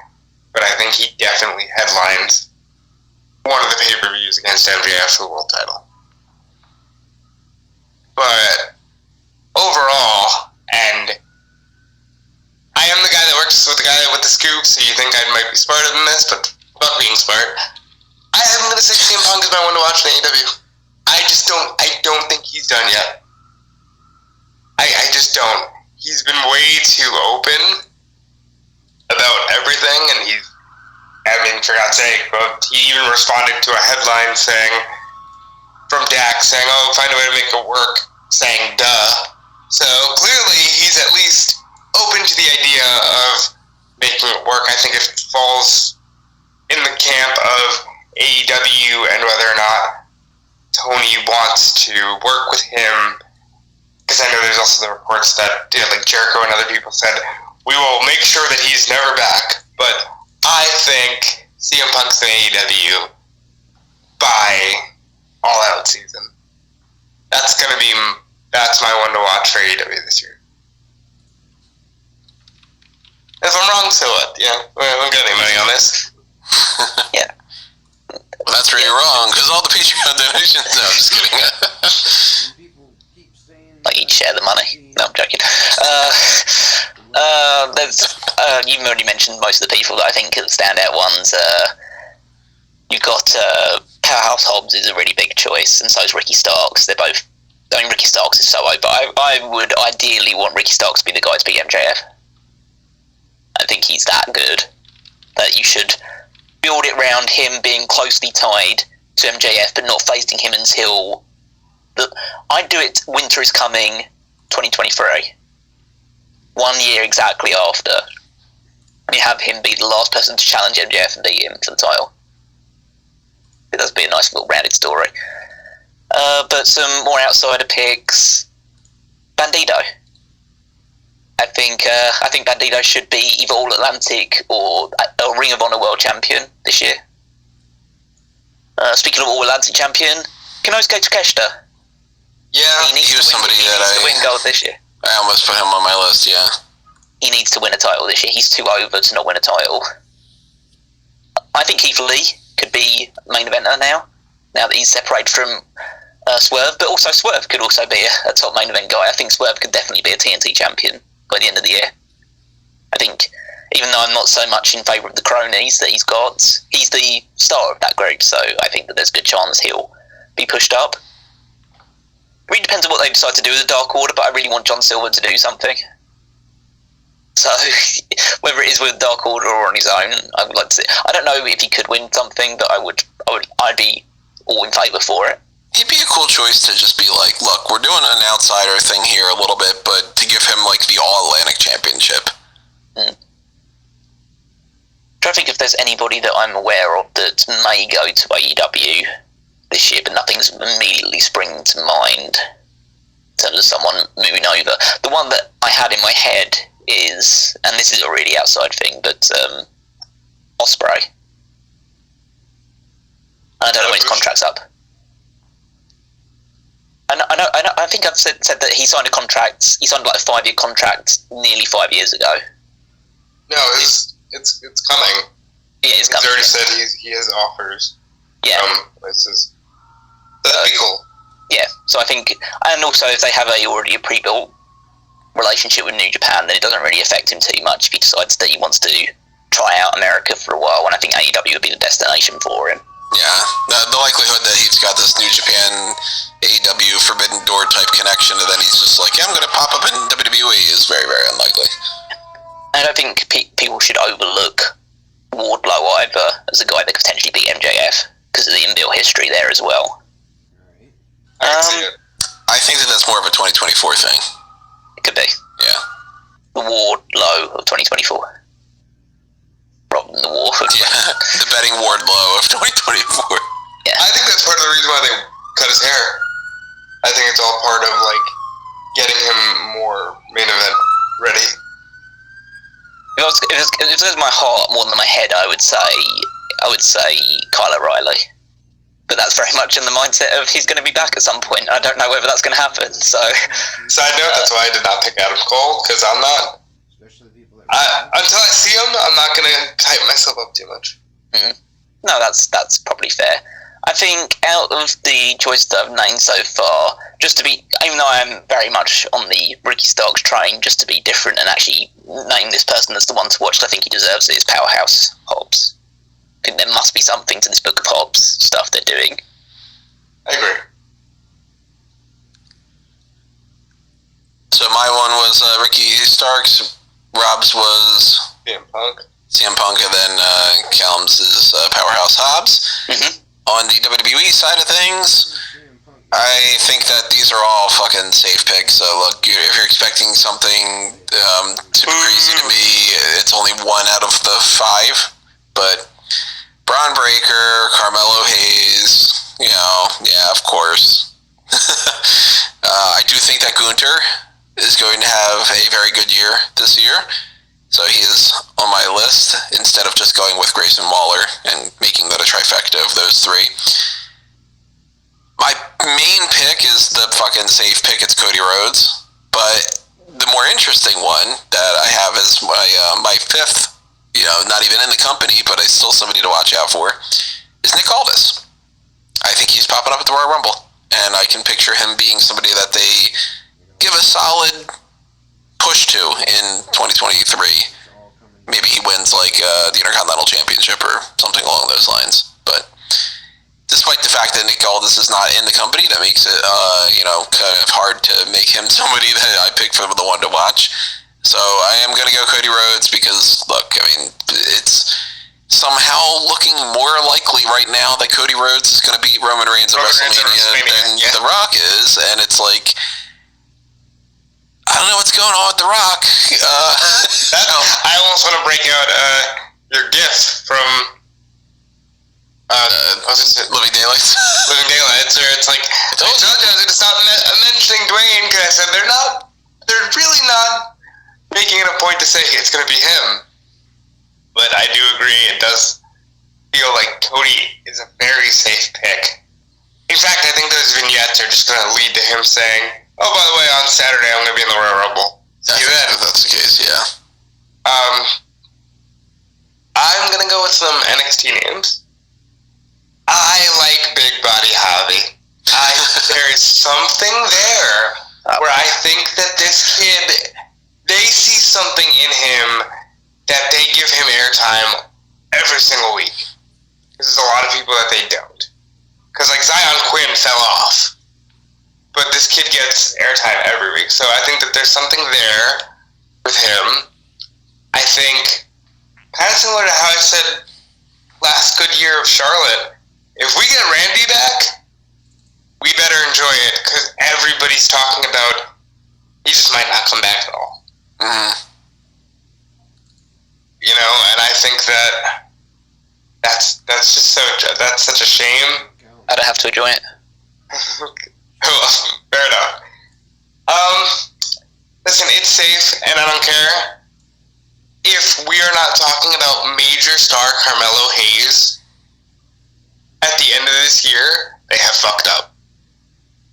Speaker 3: but I think he definitely headlines one of the pay-per-views against MJF for the world title. But overall, and I am the guy that works with the guy with the scoop, so you think I might be smarter than this, but fuck being smart. I am going to say CM Punk is my one to watch in AEW. I don't think he's done yet. I just don't. He's been way too open about everything, and for God's sake, but he even responded to a headline from Dax saying, oh, find a way to make it work, saying, duh. So clearly he's at least open to the idea of making it work. I think it falls in the camp of AEW and whether or not Tony wants to work with him, because I know there's also the reports that like Jericho and other people said, we will make sure that he's never back, but I think CM Punk's in AEW by All Out season. That's my one to watch for AEW this year. If I'm wrong, so what? Yeah, we don't get any money on this.
Speaker 4: Yeah.
Speaker 2: Well, that's where you're wrong, because all the Patreon donations... No, I'm just kidding.
Speaker 4: Like, you'd share the money. No, I'm joking. You've already mentioned most of the people that I think are the standout ones. You've got Powerhouse Hobbs is a really big choice, and so is Ricky Starks. They're both... I mean, Ricky Starks is solo, but I would ideally want Ricky Starks to be the guy to beat MJF. I think he's that good that you should build it around him being closely tied to MJF, but not facing him until... I'd do it Winter is Coming 2023. 1 year exactly after. You have him be the last person to challenge MJF and beat him for the title. It does be a nice little rounded story. But some more outsider picks. Bandito. I think Bandito should be either All Atlantic or a Ring of Honor World Champion this year. Speaking of All Atlantic Champion, Konosuke Takeshita.
Speaker 2: Yeah, he was somebody that
Speaker 4: I... win gold this year.
Speaker 2: I almost put him on my list, yeah.
Speaker 4: He needs to win a title this year. He's too over to not win a title. I think Keith Lee could be main eventer now that he's separated from Swerve, but also Swerve could also be a top main event guy. I think Swerve could definitely be a TNT champion by the end of the year. I think, even though I'm not so much in favour of the cronies that he's got, he's the star of that group, so I think that there's a good chance he'll be pushed up. It really depends on what they decide to do with the Dark Order, but I really want John Silver to do something. So, whether it is with Dark Order or on his own, I would like to see. I don't know if he could win something, but I'd be all in favour for it.
Speaker 2: He'd be a cool choice to just be like, look, we're doing an outsider thing here a little bit, but to give him like the All-Atlantic Championship.
Speaker 4: I'm trying to think if there's anybody that I'm aware of that may go to AEW this year, but nothing's immediately springing to mind in terms of someone moving over. The one that I had in my head is, and this is a really outside thing, but Ospreay. I don't know when his contract's up. I think I've said that he signed a contract. He signed like a 5-year contract nearly 5 years ago.
Speaker 3: No, it's coming.
Speaker 4: Yeah, it's coming.
Speaker 3: He's already said he has offers.
Speaker 4: Yeah.
Speaker 3: Places. That'd be cool.
Speaker 4: Yeah, so I think, and also if they have already a pre-built relationship with New Japan, then it doesn't really affect him too much if he decides that he wants to try out America for a while, and I think AEW would be the destination for him.
Speaker 2: Yeah, the likelihood that he's got this New Japan AEW Forbidden Door type connection, and then he's just like, yeah, I'm going to pop up in WWE is very, very unlikely.
Speaker 4: I don't think people should overlook Wardlow either as a guy that could potentially beat MJF because of the inbuilt history there as well.
Speaker 3: I can see it.
Speaker 2: I think that that's more of a 2024 thing.
Speaker 4: It could be.
Speaker 2: Yeah.
Speaker 4: The Wardlow of 2024. Rather than the War.
Speaker 2: Yeah, the betting Wardlow of 2024.
Speaker 4: Yeah.
Speaker 3: I think that's part of the reason why they cut his hair. I think it's all part of, like, getting him more main event ready.
Speaker 4: If it was my heart more than my head, I would say Kyle O'Reilly. But that's very much in the mindset of he's going to be back at some point. I don't know whether that's going to happen. So,
Speaker 3: side note, that's why I did not pick Adam Cole, because I'm not. Until I see him, I'm not going to hype myself up too much.
Speaker 4: Mm-hmm. No, that's probably fair. I think out of the choices that I've named so far, just to be, even though I'm very much on the Ricky Starks train, just to be different and actually name this person as the one to watch, I think he deserves it, is Powerhouse Hobbs. I think there must be something to this Book of Hobbs stuff they're doing.
Speaker 3: I agree.
Speaker 2: So my one was Ricky Starks. Rob's was CM Punk, and then Callum's is Powerhouse Hobbs. Mm-hmm. On the WWE side of things, I think that these are all fucking safe picks. So look, if you're expecting something super crazy to me, it's only 1 out of the 5. But Braun Breaker, Carmelo Hayes, yeah, of course. I do think that Gunther is going to have a very good year this year. So he is on my list instead of just going with Grayson Waller and making that a trifecta of those 3. My main pick is the fucking safe pick. It's Cody Rhodes. But the more interesting one that I have is my 5th, not even in the company, but it's still somebody to watch out for, is Nick Aldis. I think he's popping up at the Royal Rumble, and I can picture him being somebody that they give a solid push to in 2023. Maybe he wins the Intercontinental Championship or something along those lines. But despite the fact that Nick Aldis is not in the company, that makes it kind of hard to make him somebody that I pick for the one to watch. So I am going to go Cody Rhodes because, look, I mean, it's somehow looking more likely right now that Cody Rhodes is going to beat Roman Reigns at WrestleMania than The Rock is, and it's like, I don't know what's going on with The Rock.
Speaker 3: I almost want to break out your GIF from
Speaker 2: Living Daylights.
Speaker 3: Living Daylights, where it's like, I told you I was going to stop mentioning Dwayne because I said they're really not making it a point to say it's going to be him. But I do agree, it does feel like Cody is a very safe pick. In fact, I think those vignettes are just going to lead to him saying, oh, by the way, on Saturday I'm going to be in the Royal Rumble.
Speaker 2: See that? If that's the case, yeah.
Speaker 3: I'm going to go with some NXT names. I like Big Body Javi. There is something there where I think that this kid, they see something in him that they give him airtime every single week. Because there's a lot of people that they don't. Because Zion Quinn fell off. But this kid gets airtime every week. So I think that there's something there with him. I think, kind of similar to how I said last good year of Charlotte, if we get Randy back, we better enjoy it. Because everybody's talking about he just might not come back at all. And I think that's just that's such a shame.
Speaker 4: I don't have to enjoy it.
Speaker 3: Fair enough. Listen, it's safe, and I don't care if we are not talking about major star Carmelo Hayes. At the end of this year, they have fucked up.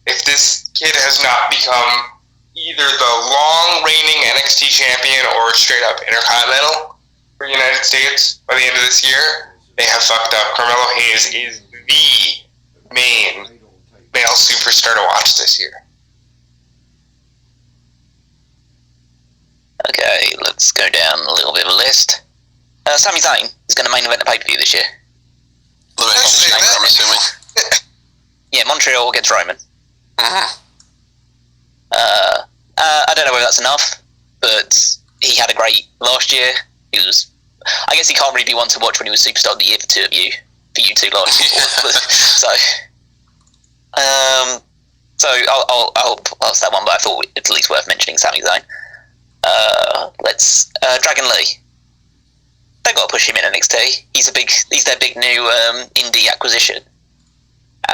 Speaker 3: If this kid has not become either the long-reigning NXT champion or straight-up Intercontinental for the United States by the end of this year, they have fucked up. Carmelo Hayes is the main male superstar to watch this year.
Speaker 4: Okay, let's go down a little bit of a list. Sami Zayn is going to main event the pay-per-view this year.
Speaker 2: I'm assuming.
Speaker 4: Yeah, Montreal against Roman. I don't know whether that's enough, but he had a great last year. I guess he can't really be one to watch when he was Superstar of the Year for you two last year. So I'll pass that one, but I thought it's at least worth mentioning Sami Zayn. Dragon Lee. They've got to push him in NXT. He's their big new indie acquisition,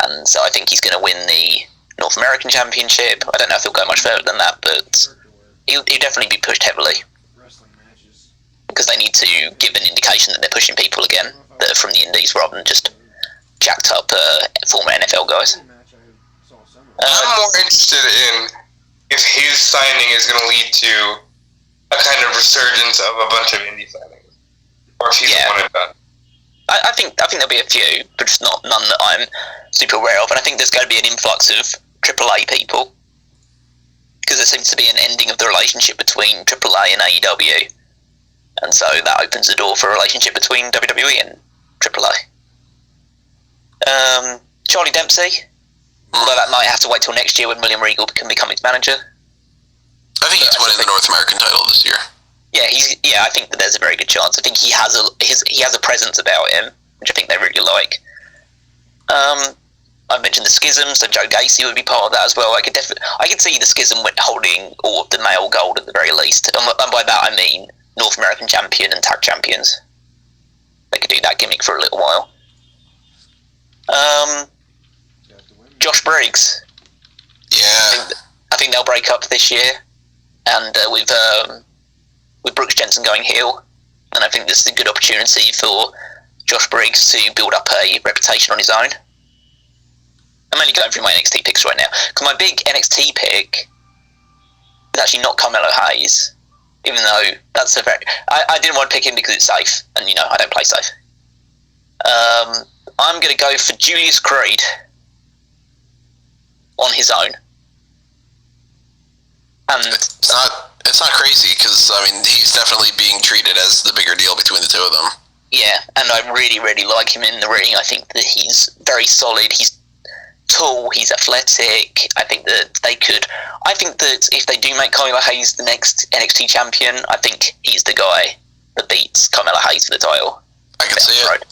Speaker 4: and so I think he's going to win the North American Championship. I don't know if he'll go much further than that, but he'll definitely be pushed heavily because they need to give an indication that they're pushing people again that are from the indies rather than just jacked up former NFL guys.
Speaker 3: I'm more interested in if his signing is going to lead to a kind of resurgence of a bunch of indie signings, or if he's one and done.
Speaker 4: I think there'll be a few, but just none that I'm super aware of. And I think there's going to be an influx of AAA people because there seems to be an ending of the relationship between AAA and AEW, and so that opens the door for a relationship between WWE and AAA. Charlie Dempsey, although that might have to wait till next year when William Regal can become his manager.
Speaker 2: I think he's winning the North American title this year.
Speaker 4: Yeah, I think that there's a very good chance. I think he has a presence about him, which I think they really like. I mentioned the Schism, so Joe Gacy would be part of that as well. I could see the Schism holding all of the male gold at the very least, and by that I mean North American champion and tag champions. They could do that gimmick for a little while. Josh Briggs.
Speaker 2: Yeah.
Speaker 4: I think they'll break up this year, and with Brooks Jensen going heel, and I think this is a good opportunity for Josh Briggs to build up a reputation on his own. I'm only going through my NXT picks right now, because my big NXT pick is actually not Carmelo Hayes, even though that's I didn't want to pick him because it's safe, and I don't play safe. I'm going to go for Julius Creed on his own. And
Speaker 2: it's not crazy because I mean he's definitely being treated as the bigger deal between the two of them.
Speaker 4: Yeah, and I really, really like him in the ring. I think that he's very solid. He's tall. He's athletic. I think that if they do make Carmelo Hayes the next NXT champion, I think he's the guy that beats Carmelo Hayes for the title.
Speaker 2: I can see it.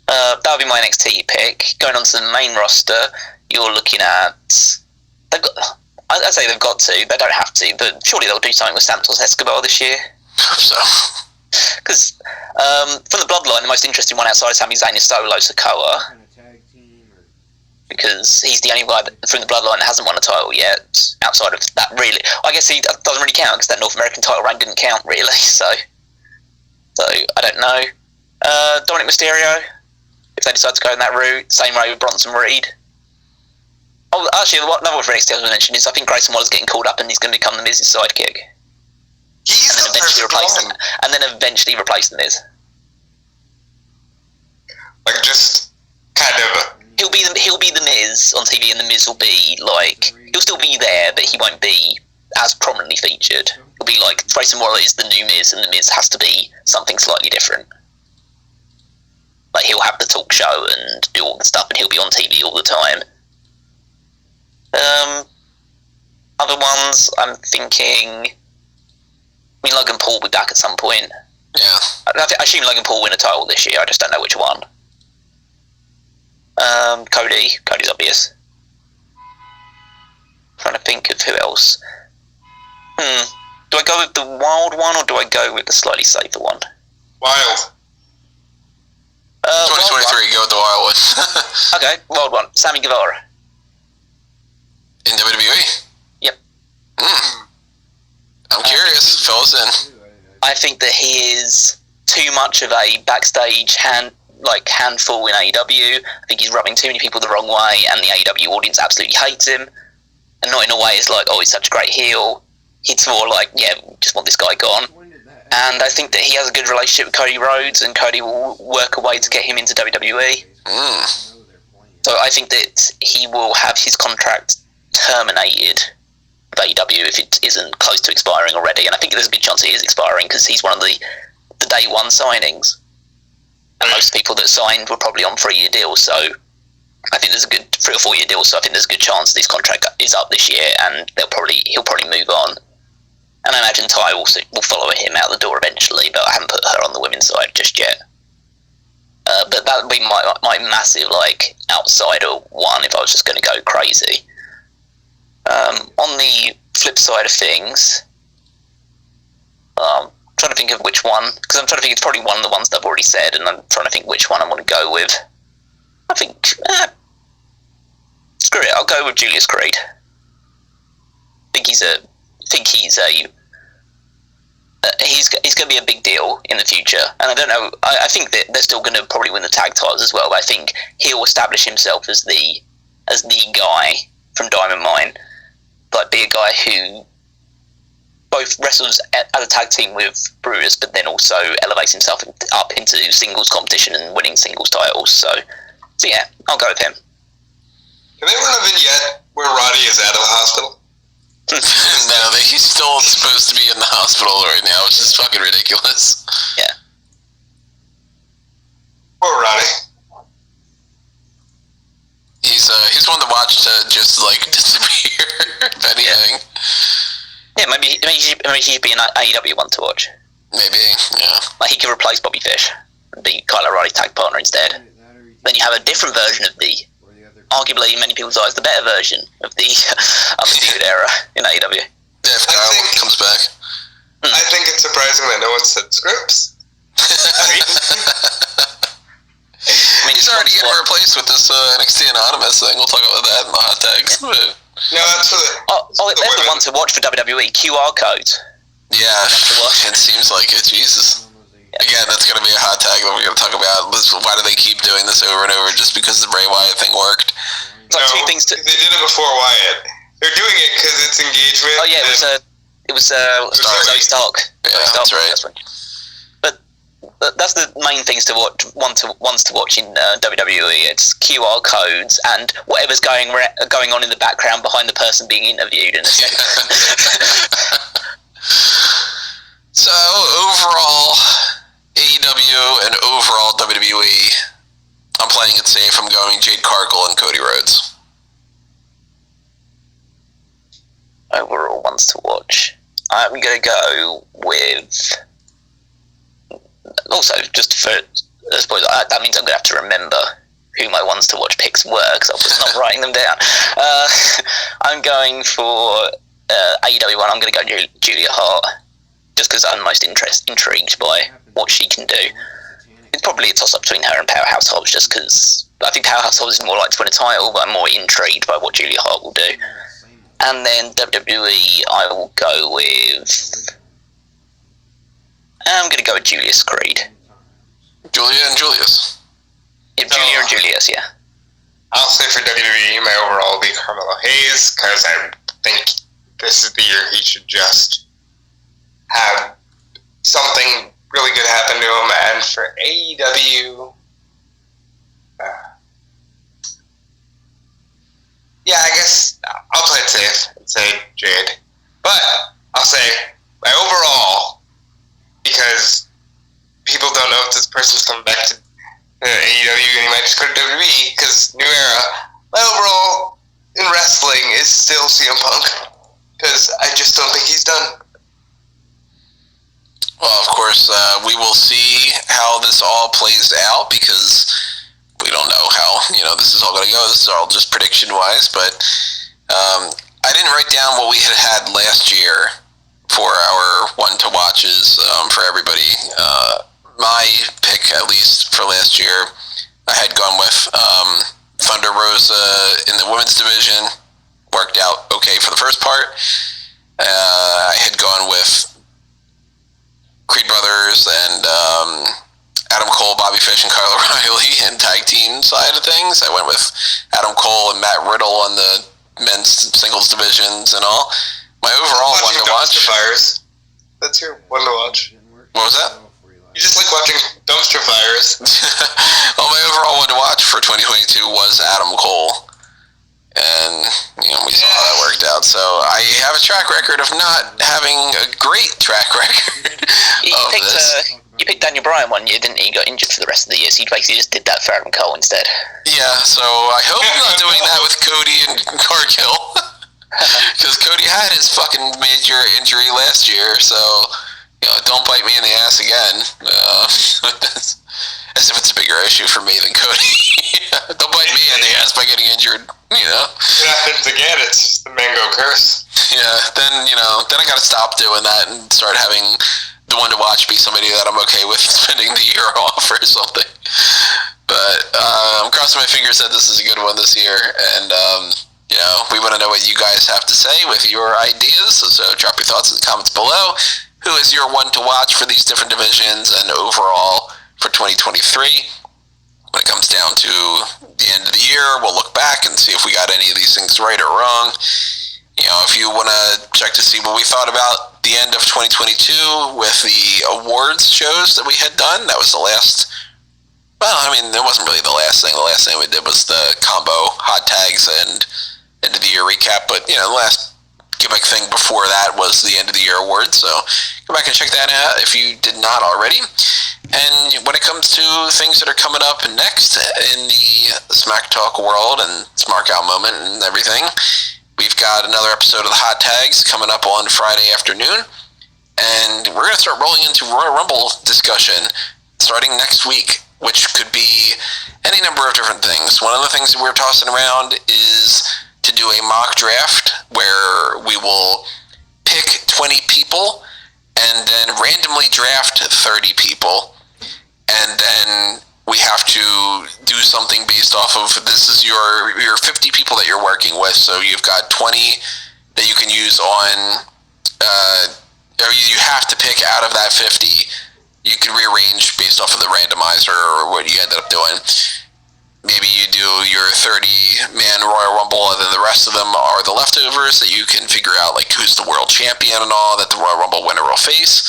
Speaker 4: That would be my NXT pick. Going on to the main roster, you're looking at... I'd say they've got to. They don't have to, but surely they'll do something with Santos Escobar this year.
Speaker 2: I hope so.
Speaker 4: Because from the Bloodline, the most interesting one outside of Sami Zayn is Solo Sikoa. Because he's the only guy from the Bloodline that hasn't won a title yet. Outside of that, really, I guess he doesn't really count because that North American title reign didn't count really. So I don't know. Dominic Mysterio, if they decide to go in that route, same route with Bronson Reed. Oh, actually, another one for NXT I was going to mention is I think Grayson Waller's getting called up and he's going to become the Miz's sidekick. And then eventually replace the Miz.
Speaker 3: Like just kind of.
Speaker 4: He'll be the Miz on TV, and the Miz will be like he'll still be there, but he won't be as prominently featured. He'll be like Grayson Waller is the new Miz, and the Miz has to be something slightly different. Like he'll have the talk show and do all the stuff, and he'll be on TV all the time. Other ones, I'm thinking. I mean, Logan Paul will be back at some point.
Speaker 2: Yeah.
Speaker 4: I assume Logan Paul will win a title this year. I just don't know which one. Cody's obvious. Trying to think of who else. Do I go with the wild one or do I go with the slightly safer one?
Speaker 3: Wild.
Speaker 2: 2023, go with the wild one.
Speaker 4: Okay, wild one. Sammy Guevara.
Speaker 2: In WWE?
Speaker 4: Yep.
Speaker 2: I'm curious. Fill us in.
Speaker 4: I think that he is too much of a backstage handful in AEW. I think he's rubbing too many people the wrong way, and the AEW audience absolutely hates him. And not in a way it's like, oh, he's such a great heel. It's more like, yeah, just want this guy gone. And I think that he has a good relationship with Cody Rhodes, and Cody will work a way to get him into WWE. So I think that he will have his contract terminated with AEW if it isn't close to expiring already. And I think there's a good chance it is expiring because he's one of the day one signings. And most people that signed were probably on 3-year deals, so I think there's a good 3 or 4 year deal. So I think there's a good chance this contract is up this year, and he'll probably move on. And I imagine Ty will follow him out the door eventually, but I haven't put her on the women's side just yet. But that would be my massive outsider one if I was just going to go crazy. On the flip side of things, trying to think of which one, because I'm trying to think it's probably one of the ones that I've already said, and I'm trying to think which one I want to go with. I think, screw it, I'll go with Julius Creed. I think he's going to be a big deal in the future, and I don't know. I think that they're still going to probably win the tag titles as well. But I think he'll establish himself as the guy from Diamond Mine, but be a guy who both wrestles as a tag team with Brutus, but then also elevates himself up into singles competition and winning singles titles. So yeah, I'll go with him.
Speaker 3: Can they run a vignette where Roddy is out of the hospital?
Speaker 2: No, he's still supposed to be in the hospital right now, which is fucking ridiculous.
Speaker 4: Yeah.
Speaker 3: Poor Roddy.
Speaker 2: He's one to watch to just disappear, if anything.
Speaker 4: Yeah, maybe he should be an AEW one to watch.
Speaker 2: Maybe, yeah.
Speaker 4: He could replace Bobby Fish and be Kyle O'Reilly's tag partner instead. Then you have a different version of arguably in many people's eyes, the better version of the Undisputed Era in AEW.
Speaker 2: Yeah, if Kyle comes back.
Speaker 3: I think it's surprising that no one said scripts.
Speaker 2: He's already getting replaced with this NXT Anonymous thing. We'll talk about that in the hot tags.
Speaker 3: No, that's for the
Speaker 4: they're the one to watch for WWE. QR codes.
Speaker 2: Yeah, it seems like it. Jesus. Again, that's going to be a hot tag that we're going to talk about. Why do they keep doing this over and over? Just because the Bray Wyatt thing worked?
Speaker 3: No, they did it before Wyatt. They're doing it because it's engagement.
Speaker 4: Oh yeah, it was Zoe Stark.
Speaker 2: Yeah, that's right.
Speaker 4: But That's the main things to watch. Ones to watch in WWE. It's QR codes and whatever's going on in the background behind the person being interviewed. In a sense.
Speaker 2: So overall, AEW and overall WWE, I'm playing it safe. I'm going Jade Cargill and Cody Rhodes.
Speaker 4: Overall ones to watch. I'm going to go with... Also, just for... I suppose that means I'm going to have to remember who my ones to watch picks were, because I was not writing them down. I'm going for AEW one. I'm going to go Julia Hart, just because I'm most intrigued by what she can do. It's probably a toss-up between her and Powerhouse Hobbs, just because I think Powerhouse Hobbs is more likely to win a title, but I'm more intrigued by what Julia Hart will do. And then WWE, I will go with... I'm going to go with Julius Creed.
Speaker 2: Julia and Julius.
Speaker 4: Yeah, Julia and Julius, yeah.
Speaker 3: I'll say for WWE, my overall will be Carmelo Hayes, because I think this is the year he should just have something really good happen to him. And for AEW, yeah, I guess I'll play it safe and say Jade. But I'll say my overall, because people don't know if this person's coming back to AEW and he might just go to WWE, because new era, my overall in wrestling is still CM Punk, because I just don't think he's done.
Speaker 2: Well, of course, we will see how this all plays out, because we don't know how, this is all going to go. This is all just prediction-wise, but I didn't write down what we had last year for our one-to-watches for everybody. My pick, at least, for last year, I had gone with Thunder Rosa in the women's division. Worked out okay for the first part. I had gone with Creed Brothers and Adam Cole, Bobby Fish, and Kyle O'Reilly in tag team side of things. I went with Adam Cole and Matt Riddle on the men's singles divisions and all. My overall one to watch.
Speaker 3: Fires. That's your one to watch.
Speaker 2: What was that?
Speaker 3: You just like watching dumpster fires.
Speaker 2: Well, my overall one to watch for 2022 was Adam Cole. And, we saw how that worked out. So I have a track record of not having a great track record of this.
Speaker 4: You picked Daniel Bryan one year, didn't you? He got injured for the rest of the year, so you basically just did that for Adam Cole instead.
Speaker 2: Yeah, so I hope I'm not doing that with Cody and Cargill. Because Cody had his fucking major injury last year, so, don't bite me in the ass again. As if it's a bigger issue for me than Cody. Don't bite me in the ass by getting injured, It
Speaker 3: happens again, it's just the mango curse.
Speaker 2: Yeah, then I gotta stop doing that and start having the one to watch be somebody that I'm okay with spending the year off or something. But I'm crossing my fingers that this is a good one this year, and we want to know what you guys have to say with your ideas, so drop your thoughts in the comments below. Who is your one to watch for these different divisions and overall for 2023? When it comes down to the end of the year, we'll look back and see if we got any of these things right or wrong. If you want to check to see what we thought about the end of 2022 with the awards shows that we had done, that was the last... Well, it wasn't really the last thing. The last thing we did was the combo hot tags and end of the year recap, but, the last gimmick thing before that was the end of the year awards, so go back and check that out if you did not already. And when it comes to things that are coming up next in the Smack Talk world and Smarkoutmoment and everything, we've got another episode of the Hot Tags coming up on Friday afternoon, and we're going to start rolling into Royal Rumble discussion starting next week, which could be any number of different things. One of the things that we're tossing around is to do a mock draft where we will pick 20 people and then randomly draft 30 people, and then we have to do something based off of, this is your 50 people that you're working with, so you've got 20 that you can use on, or you have to pick out of that 50. You can rearrange based off of the randomizer or what you ended up doing. Maybe you do your 30-man Royal Rumble, and then the rest of them are the leftovers that you can figure out, like who's the world champion and all that the Royal Rumble winner will face.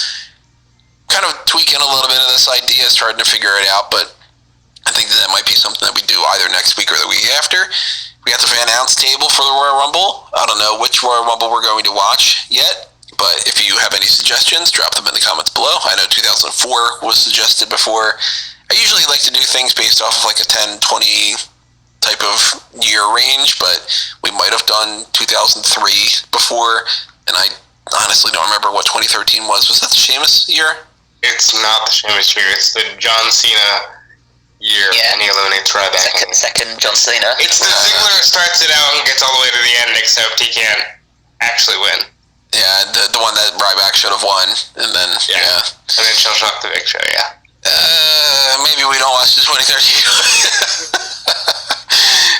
Speaker 2: kind of tweaking a little bit of this idea, starting to figure it out, but I think that might be something that we do either next week or the week after. We got the announce table for the Royal Rumble. I don't know which Royal Rumble we're going to watch yet, but if you have any suggestions, drop them in the comments below. I know 2004 was suggested before. I usually like to do things based off of like a 10, 20 type of year range, but we might have done 2003 before, and I honestly don't remember what 2013 was. Was that the Sheamus year?
Speaker 3: It's not the Sheamus year. It's the John Cena year, and he eliminates Ryback.
Speaker 4: Second John Cena.
Speaker 3: It's the Ziggler starts it out and gets all the way to the end, except he can't actually win.
Speaker 2: Yeah, the one that Ryback should have won, and then
Speaker 3: and then she'll shock the Big Show. Yeah.
Speaker 2: Maybe we don't watch the 2013.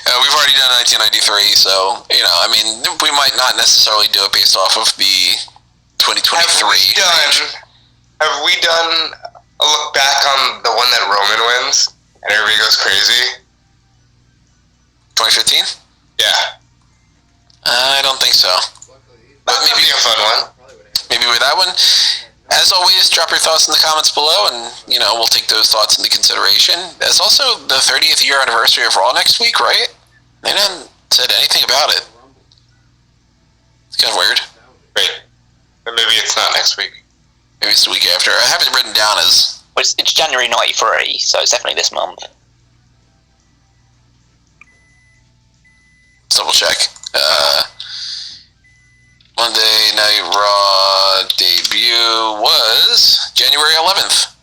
Speaker 2: We've already done 1993, so I mean, we might not necessarily do it based off of the 2023.
Speaker 3: Have we done a look back on the one that Roman wins and everybody goes crazy?
Speaker 2: 2015?
Speaker 3: Yeah.
Speaker 2: I don't think so.
Speaker 3: But maybe a fun one.
Speaker 2: Maybe with that one. As always, drop your thoughts in the comments below, and we'll take those thoughts into consideration. It's also the 30th year anniversary of Raw next week, right? They haven't said anything about it. It's kind of weird.
Speaker 3: Great. But maybe it's not next week.
Speaker 2: Maybe it's the week after. I have it written down as...
Speaker 4: Well, it's January 93, so it's definitely this month.
Speaker 2: Let's double check. Monday Night Raw debut was January 11th.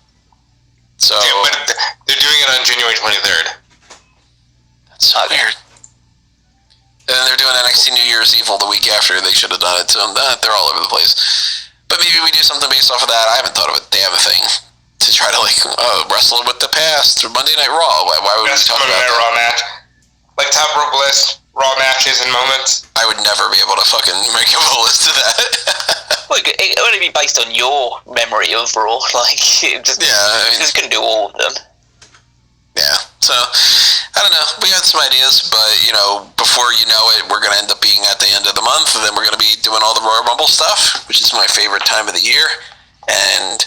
Speaker 2: So...
Speaker 3: Yeah, but they're doing it on January 23rd.
Speaker 2: That's so weird. And then they're doing NXT New Year's Evil the week after. They should have done it, so they're all over the place. But maybe we do something based off of that. I haven't thought of a damn thing to try to wrestle with the past or Monday Night Raw. Why would we talk about that?
Speaker 3: Raw match, like top rope list, Raw matches and moments.
Speaker 2: I would never be able to fucking make a list of that.
Speaker 4: Well, it would only be based on your memory of Raw. Like, just couldn't do all of them.
Speaker 2: Yeah. So I don't know. We had some ideas, but before you know it, we're gonna end up being at the end of the month, and then we're gonna be doing all the Royal Rumble stuff, which is my favorite time of the year. And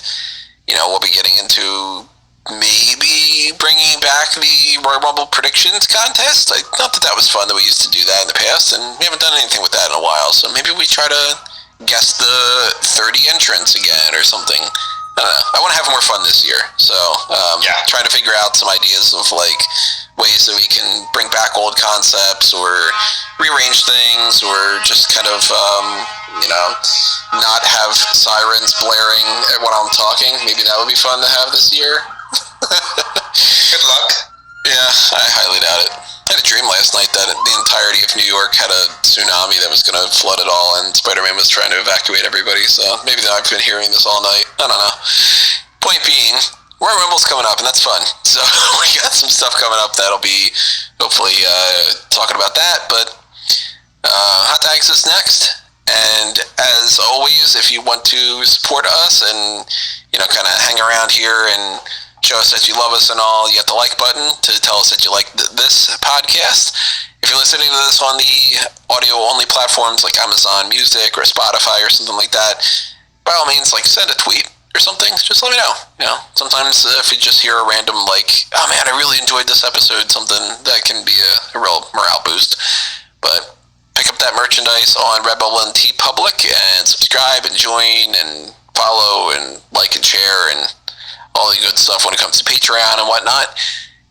Speaker 2: we'll be getting into maybe bringing back the Royal Rumble predictions contest. Not that was fun that we used to do that in the past, and we haven't done anything with that in a while. So maybe we try to guess the 30 entrants again or something. I don't know. I want to have more fun this year. So trying to figure out some ideas of ways that we can bring back old concepts or rearrange things, or just kind of not have sirens blaring when I'm talking. Maybe that would be fun to have this year.
Speaker 3: Good luck.
Speaker 2: Yeah, I highly doubt it. I had a dream last night that the entirety of New York had a tsunami that was going to flood it all, and Spider-Man was trying to evacuate everybody, so maybe I've been hearing this all night. I don't know. Point being, Royal Rumble's coming up, and that's fun. So we got some stuff coming up that'll be hopefully talking about that, but Hot Tags is next. And as always, if you want to support us and kind of hang around here and show us that you love us and all, you hit the like button to tell us that you like this podcast. If you're listening to this on the audio-only platforms like Amazon Music or Spotify or something like that, by all means, send a tweet or something. Just let me know. Sometimes if you just hear a random oh man, I really enjoyed this episode, something that can be a real morale boost. But pick up that merchandise on Redbubble and TeePublic and subscribe and join and follow and like and share and all the good stuff when it comes to Patreon and whatnot.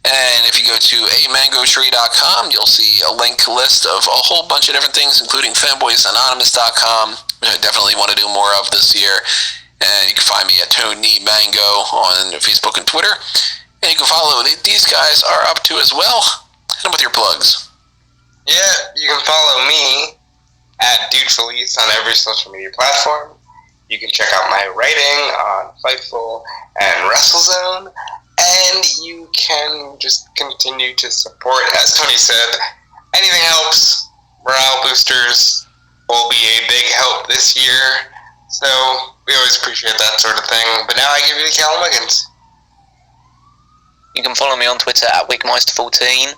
Speaker 2: And if you go to amangotree.com, you'll see a link list of a whole bunch of different things, including fanboysanonymous.com, which I definitely want to do more of this year. And you can find me at Tony Mango on Facebook and Twitter. And you can follow these guys are up to as well. Hit them with your plugs.
Speaker 3: Yeah, you can follow me at Dude Felice on every social media platform. You can check out my writing on Fightful and WrestleZone, and you can just continue to support. As Tony said, anything helps. Morale boosters will be a big help this year, so we always appreciate that sort of thing. But now I give you the Callum Wiggins.
Speaker 4: You can follow me on Twitter at Wigmeister14.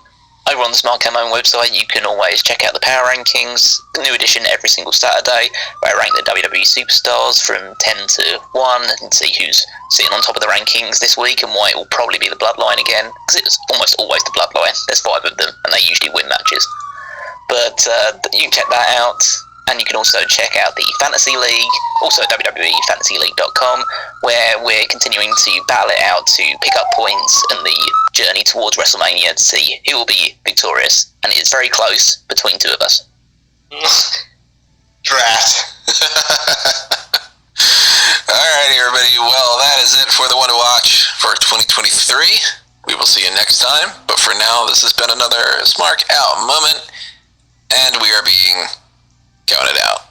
Speaker 4: over on the Smarkoutmoment website, you can always check out the Power Rankings, the new edition every single Saturday, where I rank the WWE superstars from 10 to 1 and see who's sitting on top of the rankings this week and why it will probably be the Bloodline again, because it's almost always the Bloodline. There's 5 of them, and they usually win matches. But you can check that out, and you can also check out the Fantasy League, also at wwefantasyleague.com, where we're continuing to battle it out to pick up points and the journey towards WrestleMania to see who will be victorious, and it is very close between 2 of us.
Speaker 3: Draft.
Speaker 2: Alright, everybody. Well, that is it for the One to Watch for 2023. We will see you next time. But for now, this has been another Smark Out moment, and we are being counted out.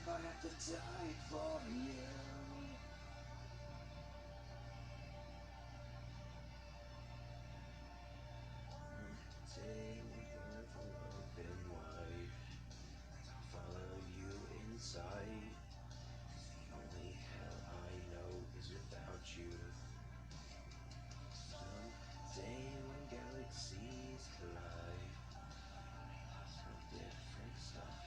Speaker 1: I have to die for you. Take with an open wide, follow you inside. The only hell I know is without you. Someday when galaxies collide, some different stuff.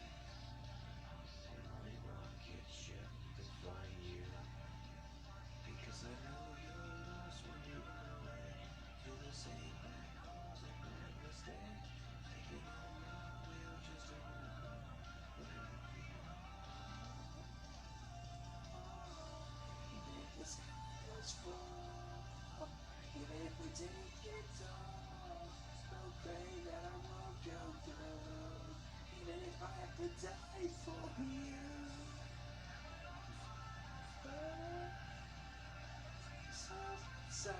Speaker 1: And my rocket ship to find you. Because I know you're lost when you run away to the same black holes that made mistake. Taking on my wheel just to run away. Even if the sky was full, even if we take it all, no pain that I won't go through. Even if I have to die for you. Side,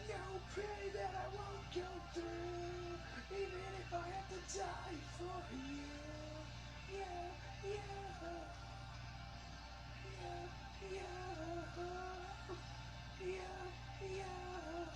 Speaker 1: no pain that I won't go through, even if I have to die for you. Yeah, yeah, yeah, yeah, yeah,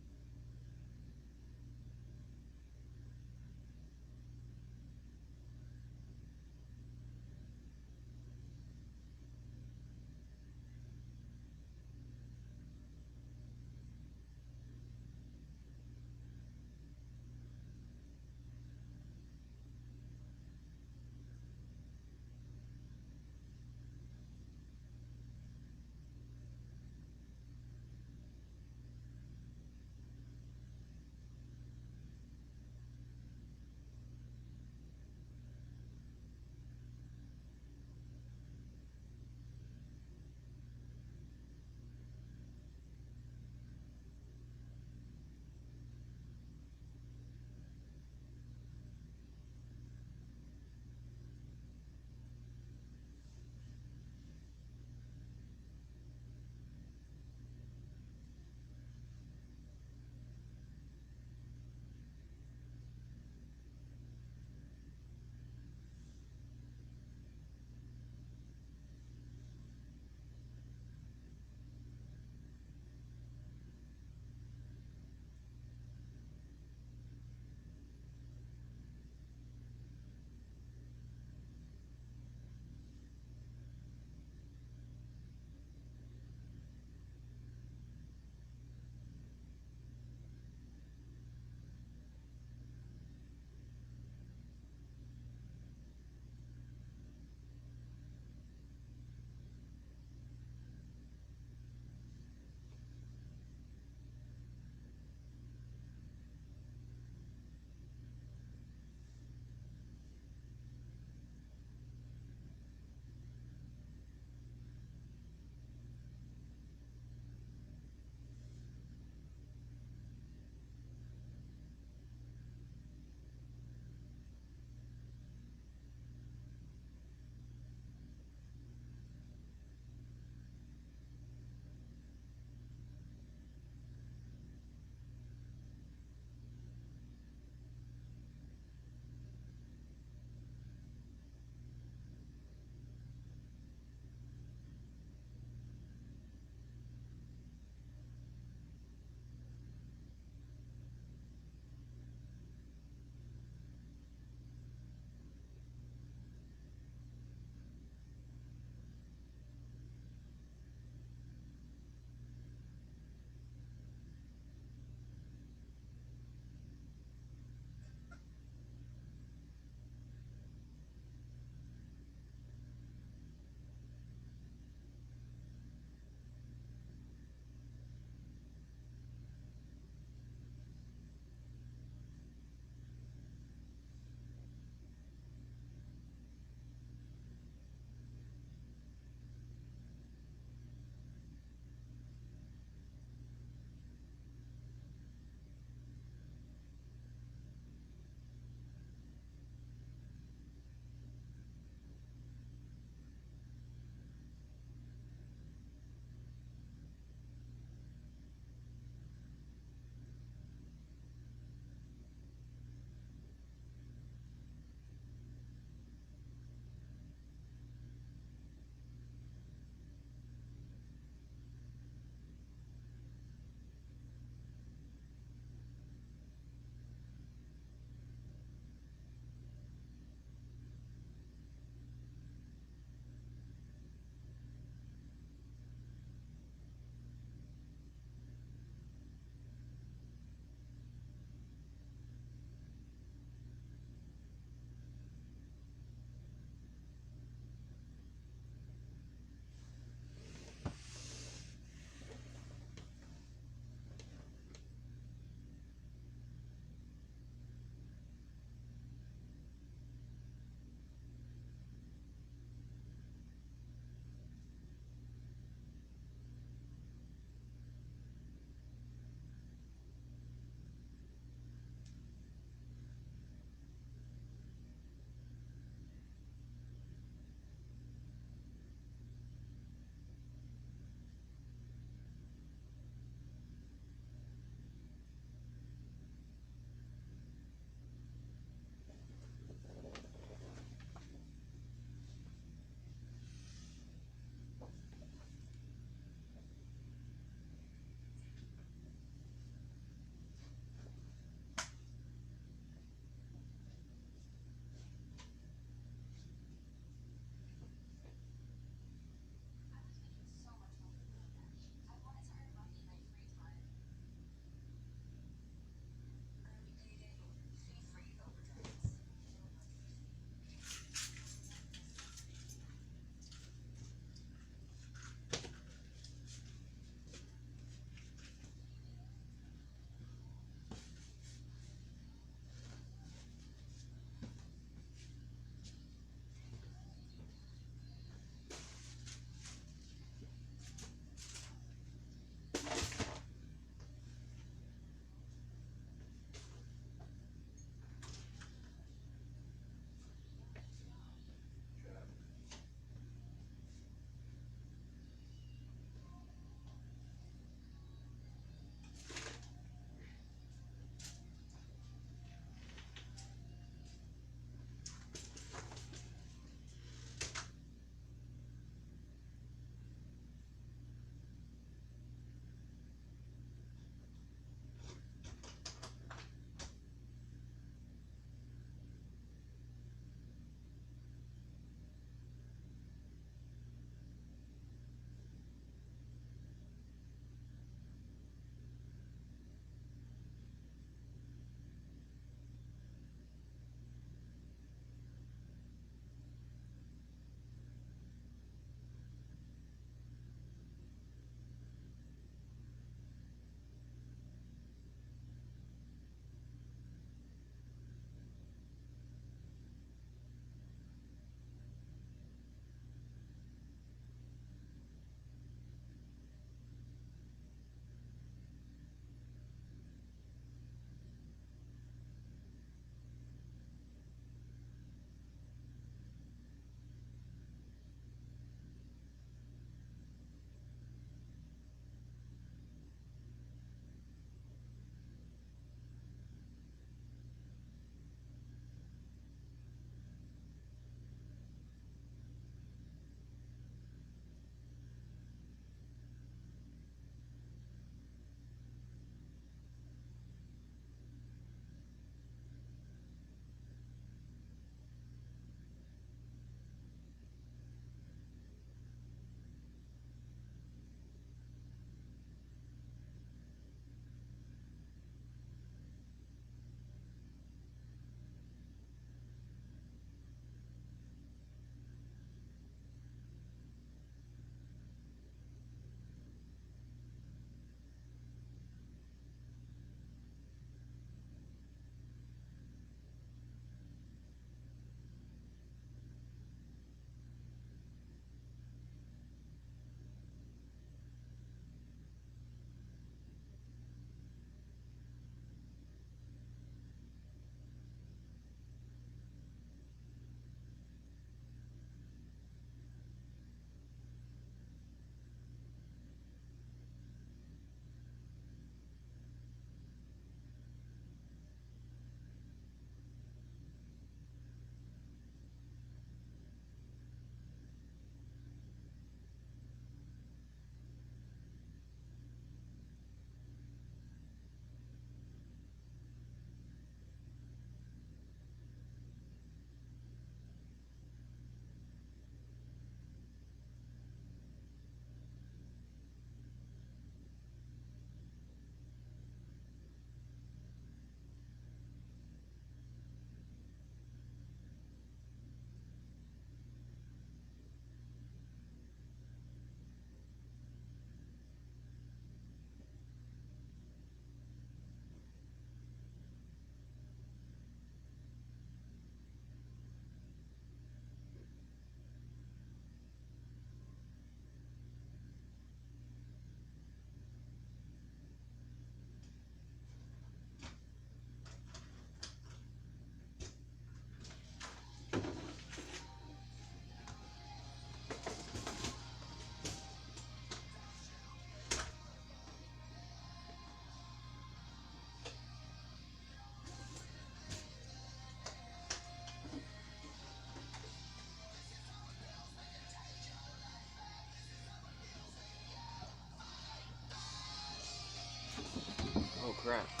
Speaker 1: crap.